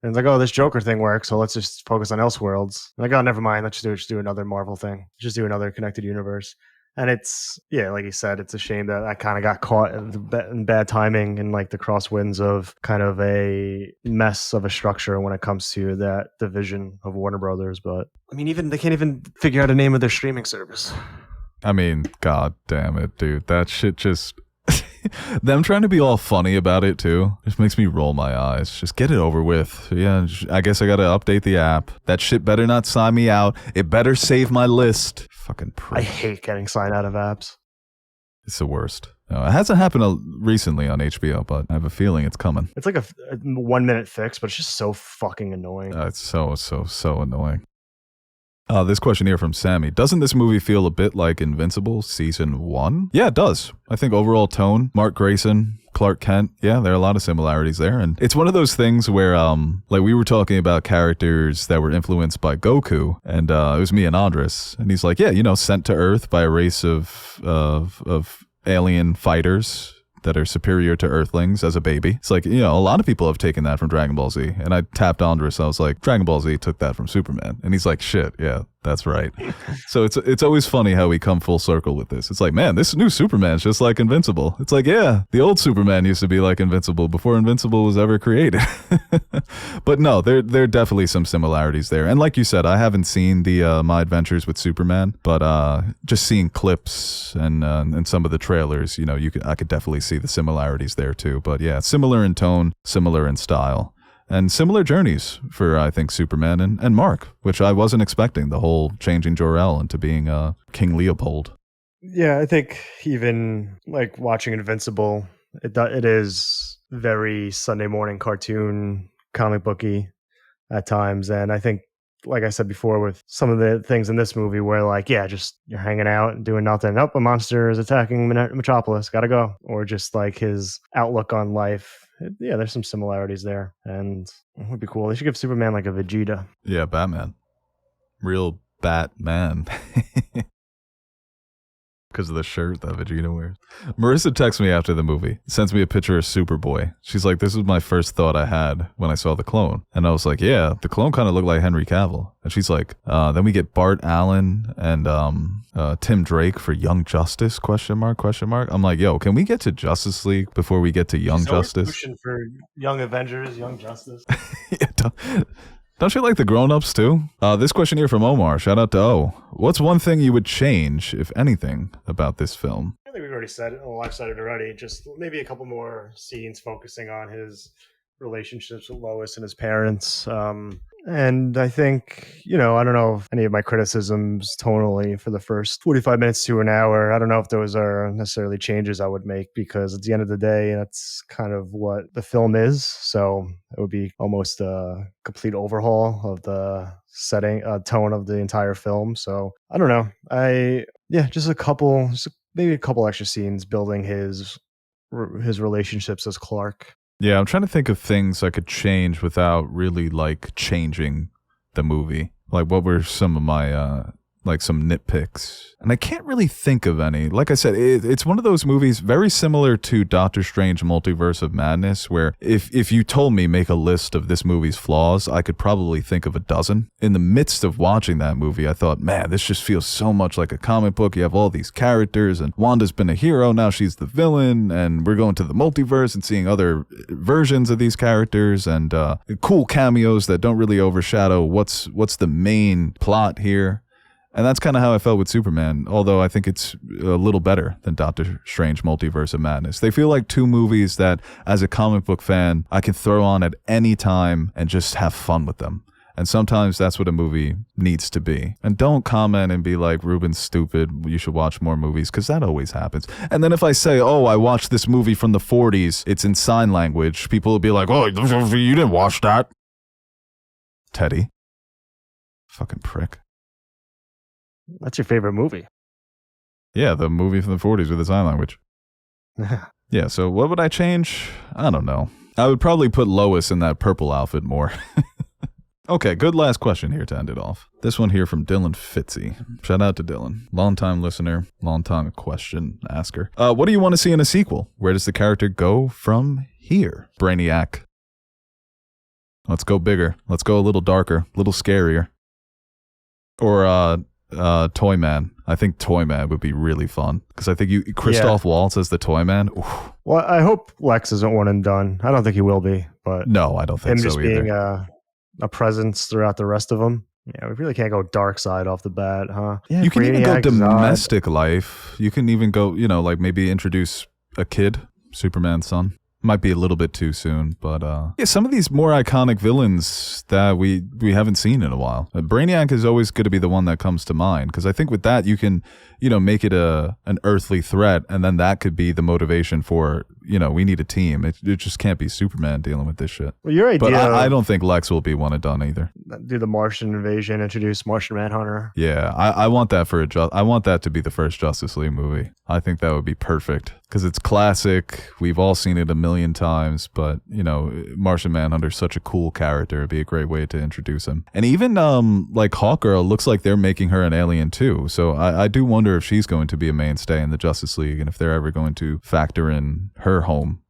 And it's like, oh, this Joker thing works, so let's just focus on Elseworlds. Like, oh, never mind. Let's just do another Marvel thing. Just do another connected universe. And it's, like you said, it's a shame that I kind of got caught in bad timing and like the crosswinds of kind of a mess of a structure when it comes to that division of Warner Brothers. But even they can't even figure out a name of their streaming service. God damn it, dude. That shit just... Them trying to be all funny about it too just makes me roll my eyes. Just get it over with. Yeah, I guess I gotta update the app. That shit better not sign me out. It better save my list. Fucking prick. I hate getting signed out of apps. It's the worst. No, it hasn't happened recently on HBO, but I have a feeling it's coming. It's like a 1 minute fix, but it's just so fucking annoying. It's so annoying. This question here from Sammy. Doesn't this movie feel a bit like Invincible Season 1? Yeah, it does. I think overall tone, Mark Grayson, Clark Kent, yeah, there are a lot of similarities there. And it's one of those things where, like we were talking about characters that were influenced by Goku, and it was me and Andres, and he's like, yeah, you know, sent to Earth by a race of alien fighters that are superior to Earthlings as a baby. It's like, you know, a lot of people have taken that from Dragon Ball Z. And I tapped Andres, I was like, Dragon Ball Z took that from Superman. And he's like, shit, yeah, that's right. So it's always funny how we come full circle with this. It's like, man, this new Superman's just like Invincible. It's like, yeah, the old Superman used to be like Invincible before Invincible was ever created. But no, there are definitely some similarities there. And like you said, I haven't seen the My Adventures with Superman, but just seeing clips and some of the trailers, you know, I could definitely see the similarities there too. But yeah, similar in tone, similar in style. And similar journeys for, I think, Superman and Mark, which I wasn't expecting, the whole changing Jor-El into being King Leopold. Yeah, I think even like watching Invincible, it is very Sunday morning cartoon, comic booky at times. And I think, like I said before, with some of the things in this movie where like, yeah, just you're hanging out and doing nothing. Oh, a monster is attacking Metropolis. Gotta go. Or just like his outlook on life. Yeah, there's some similarities there. And it would be cool. They should give Superman like a Vegeta. Yeah, Batman. Real Batman. Because of the shirt that Vegeta wears. Marissa texts me after the movie, sends me a picture of Superboy. She's like, this was my first thought I had when I saw the clone. And I was like, yeah, the clone kind of looked like Henry Cavill. And she's like, then we get Bart Allen and Tim Drake for Young Justice, question mark. I'm like, yo, can we get to Justice League before we get to Young Justice? Pushing for Young Avengers, Young Justice. Yeah, don't you like the grown-ups too? This question here from Omar. Shout out to O. What's one thing you would change, if anything, about this film? I think we've already said it. Well, I've said it already. Just maybe a couple more scenes focusing on his relationships with Lois and his parents. And I think, you know, I don't know if any of my criticisms tonally for the first 45 minutes to an hour, I don't know if those are necessarily changes I would make, because at the end of the day, that's kind of what the film is. So it would be almost a complete overhaul of the setting, tone of the entire film. So I don't know. Maybe a couple extra scenes building his relationships as Clark. Yeah, I'm trying to think of things I could change without really, like, changing the movie. Like, what were some of my, some nitpicks? And I can't really think of any. Like I said, it's one of those movies very similar to Doctor Strange Multiverse of Madness, where if you told me make a list of this movie's flaws, I could probably think of a dozen. In the midst of watching that movie, I thought, man, this just feels so much like a comic book. You have all these characters, and Wanda's been a hero, now she's the villain, and we're going to the multiverse and seeing other versions of these characters, and cool cameos that don't really overshadow what's the main plot here. And that's kind of how I felt with Superman, although I think it's a little better than Doctor Strange Multiverse of Madness. They feel like two movies that, as a comic book fan, I can throw on at any time and just have fun with them. And sometimes that's what a movie needs to be. And don't comment and be like, Reuben's stupid, you should watch more movies, because that always happens. And then if I say, oh, I watched this movie from the 40s, it's in sign language, people will be like, oh, you didn't watch that. Teddy. Fucking prick. That's your favorite movie. Yeah, the movie from the 40s with the sign language. Yeah, so what would I change? I don't know. I would probably put Lois in that purple outfit more. Okay, good last question here to end it off. This one here from Dylan Fitzy. Shout out to Dylan. Long-time listener, long-time question asker. What do you want to see in a sequel? Where does the character go from here? Brainiac. Let's go bigger. Let's go a little darker, a little scarier. Or, Toyman. I think Toyman would be really fun, because I think Christoph Waltz as the Toyman. Oof. Well, I hope Lex isn't one and done. I don't think he will be, but no, I don't think so either. Him just being a presence throughout the rest of them. Yeah, we really can't go dark side off the bat, huh? Yeah, you can even go domestic life. You can even go, like maybe introduce a kid, Superman's son. Might be a little bit too soon, but yeah, some of these more iconic villains that we haven't seen in a while. Brainiac is always going to be the one that comes to mind, because I think with that you can, make it an earthly threat, and then that could be the motivation for we need a team. It just can't be Superman dealing with this shit. Well, your idea, but I don't think Lex will be one and done either. Do the Martian invasion, introduce Martian Manhunter. Yeah, I want that I want that to be the first Justice League movie. I think that would be perfect because it's classic. We've all seen it a million times, but Martian Manhunter's such a cool character. It'd be a great way to introduce him. And even like Hawkgirl looks like they're making her an alien too. So I do wonder if she's going to be a mainstay in the Justice League and if they're ever going to factor in her home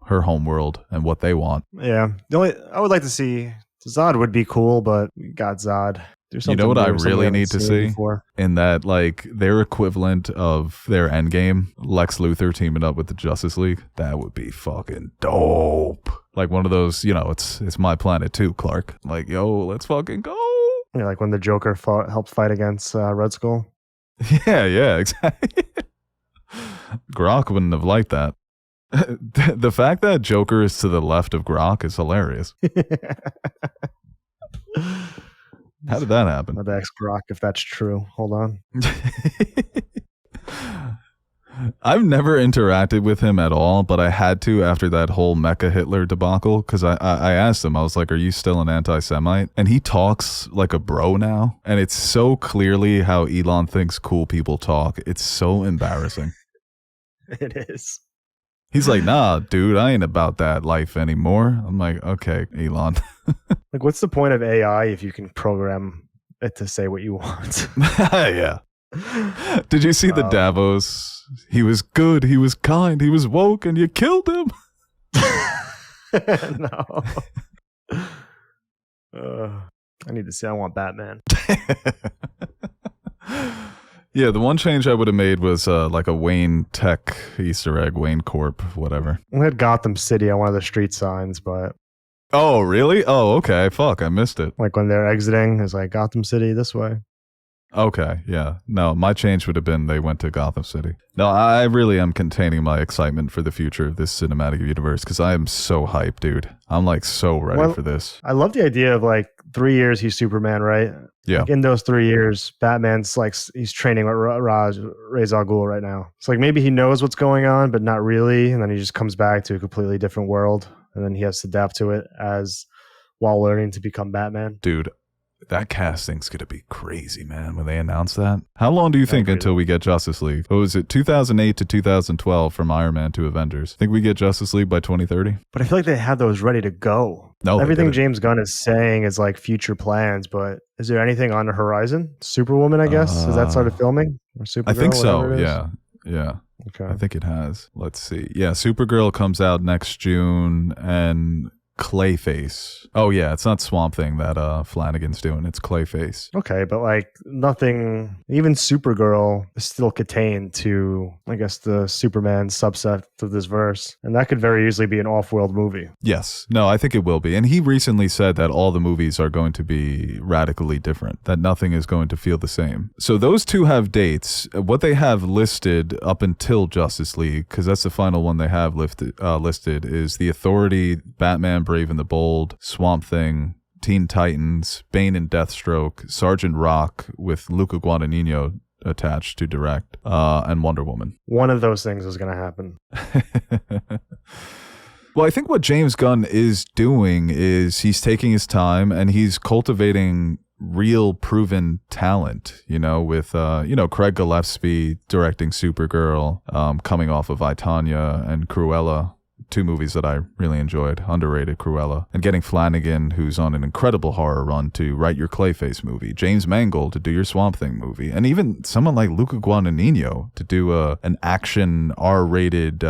world and what they want. Yeah, I would like to see Zod would be cool, but God, Zod. You know what I really need to see? In that, like, their equivalent of their Endgame, Lex Luthor teaming up with the Justice League, that would be fucking dope. Like one of those, it's my planet too, Clark. Like, yo, let's fucking go. Yeah, like when the Joker helped fight against Red Skull. Yeah, exactly. Grok wouldn't have liked that. The fact that Joker is to the left of Grok is hilarious. How did that happen? I'd ask Grok if that's true. Hold on. I've never interacted with him at all, but I had to after that whole Mecha Hitler debacle because I asked him, I was like, are you still an anti-Semite? And he talks like a bro now. And it's so clearly how Elon thinks cool people talk. It's so embarrassing. It is. He's like, nah, dude, I ain't about that life anymore. I'm like, okay, Elon. Like, what's the point of AI if you can program it to say what you want? Yeah. Did you see the Davos? He was good, he was kind, he was woke, and you killed him. No. I need to say I want Batman. Yeah, the one change I would have made was like a Wayne Tech Easter egg, Wayne Corp, whatever. We had Gotham City on one of the street signs, but... Oh, really? Oh, okay. Fuck, I missed it. Like when they're exiting, it's like Gotham City this way. Okay, yeah. No, my change would have been they went to Gotham City. No, I really am containing my excitement for the future of this cinematic universe because I am so hyped, dude. I'm like so ready for this. I love the idea of like 3 years he's Superman, right? Yeah. Like in those 3 years, Batman's like he's training with Ra's al Ghul right now. It's like maybe he knows what's going on, but not really, and then he just comes back to a completely different world, and then he has to adapt to it as while learning to become Batman. Dude, that casting's gonna be crazy, man, when they announce that. How long do you think until we get Justice League? What was it, 2008 to 2012 from Iron Man to Avengers? Think we get Justice League by 2030? But I feel like they have those ready to go. No, everything James Gunn is saying is like future plans, but is there anything on the horizon? Superwoman, I guess? Has that started filming? Or Supergirl, I think so, yeah. Okay. I think it has. Let's see. Yeah, Supergirl comes out next June, and Clayface. Oh yeah, it's not Swamp Thing that Flanagan's doing. It's Clayface. Okay, but like nothing, even Supergirl is still contained to, I guess, the Superman subset of this verse. And that could very easily be an off-world movie. Yes. No, I think it will be. And he recently said that all the movies are going to be radically different, that nothing is going to feel the same. So those two have dates. What they have listed up until Justice League, because that's the final one they have listed, is The Authority, Batman, Brave and the Bold, Swamp Thing, Teen Titans, Bane and Deathstroke, Sergeant Rock with Luca Guadagnino attached to direct, and Wonder Woman. One of those things is going to happen. Well, I think what James Gunn is doing is he's taking his time and he's cultivating real proven talent, with, Craig Gillespie directing Supergirl, coming off of I, Tonya and Cruella. Two movies that I really enjoyed, underrated Cruella, and getting Flanagan, who's on an incredible horror run, to write your Clayface movie, James Mangold to do your Swamp Thing movie, and even someone like Luca Guadagnino to do an action R-rated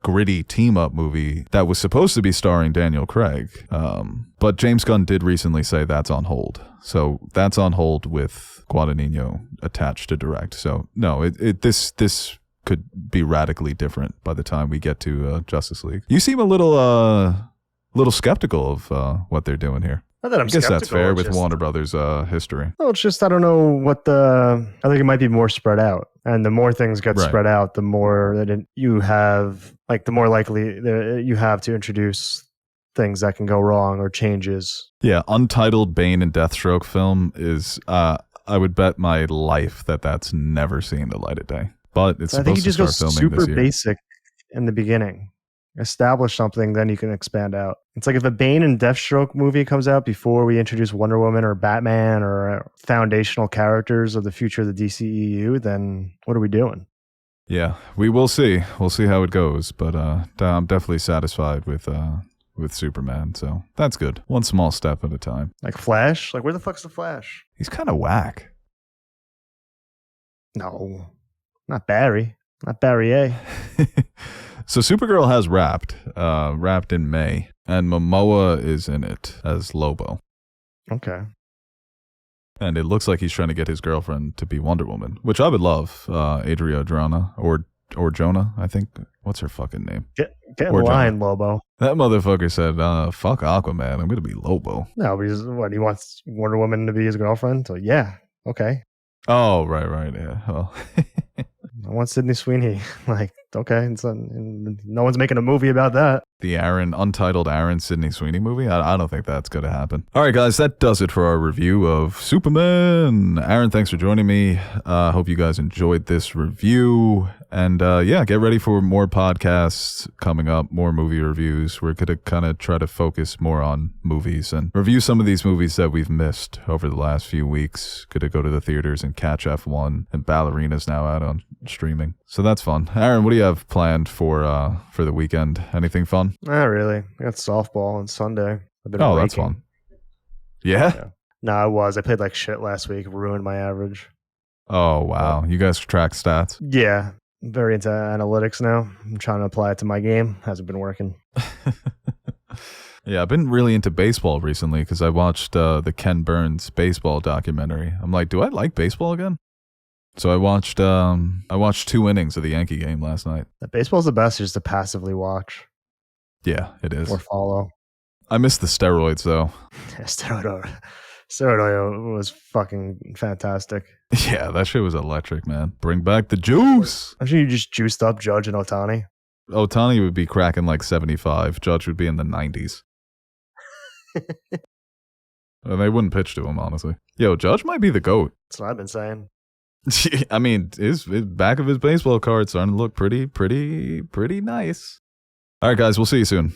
gritty team-up movie that was supposed to be starring Daniel Craig. But James Gunn did recently say that's on hold. So that's on hold with Guadagnino attached to direct. So no, this could be radically different by the time we get to Justice League. You seem a little skeptical of what they're doing here. Not that I'm skeptical. I guess that's fair with Warner Brothers history. No, it's just I don't know I think it might be more spread out. And the more things get spread out, the more that you have, like the more likely you have to introduce things that can go wrong or changes. Yeah, untitled Bane and Deathstroke film is, I would bet my life that's never seen the light of day. But it's supposed to start filming this year. Super basic in the beginning. establish something, then you can expand out. It's like if a Bane and Deathstroke movie comes out before we introduce Wonder Woman or Batman or foundational characters of the future of the DCEU, then what are we doing? Yeah, we will see. We'll see how it goes, but I'm definitely satisfied with Superman, so that's good. One small step at a time. Like Flash? Like where the fuck's the Flash? He's kind of whack. No, not Barry. Not Barry A. So Supergirl has wrapped in May, and Momoa is in it as Lobo. Okay. And it looks like he's trying to get his girlfriend to be Wonder Woman, which I would love. Adria Drana or Jonah, I think. What's her fucking name? Get in line, Lobo. That motherfucker said, fuck Aquaman, I'm going to be Lobo. No, because he wants Wonder Woman to be his girlfriend? So yeah, okay. Oh, right, yeah. Well. I want Sydney Sweeney. Like, okay, no one's making a movie about that. The untitled Aaron Sydney Sweeney movie? I don't think that's going to happen. All right, guys, that does it for our review of Superman. Aaron, thanks for joining me. Hope you guys enjoyed this review. And yeah, get ready for more podcasts coming up, more movie reviews. We're going to kind of try to focus more on movies and review some of these movies that we've missed over the last few weeks. Going to go to the theaters and catch F1, and Ballerina's now out on streaming. So that's fun. Aaron, what do you have planned for the weekend? Anything fun? Not really. I got softball on Sunday. Oh, that's fun. Yeah? No, I played like shit last week. Ruined my average. Oh, wow. You guys track stats? Yeah. I'm very into analytics now. I'm trying to apply it to my game. Hasn't been working. Yeah, I've been really into baseball recently because I watched the Ken Burns baseball documentary. I'm like, do I like baseball again? So I watched 2 innings of the Yankee game last night. Baseball's the best just to passively watch. Yeah, it is. Or follow. I miss the steroids though. Steroid oil was fucking fantastic. Yeah, that shit was electric, man. Bring back the juice. I'm sure you just juiced up Judge and Ohtani. Ohtani would be cracking like 75. Judge would be in the 90s. And they wouldn't pitch to him, honestly. Yo, Judge might be the GOAT. That's what I've been saying. I mean, his back of his baseball card starting to look pretty nice. All right, guys, we'll see you soon.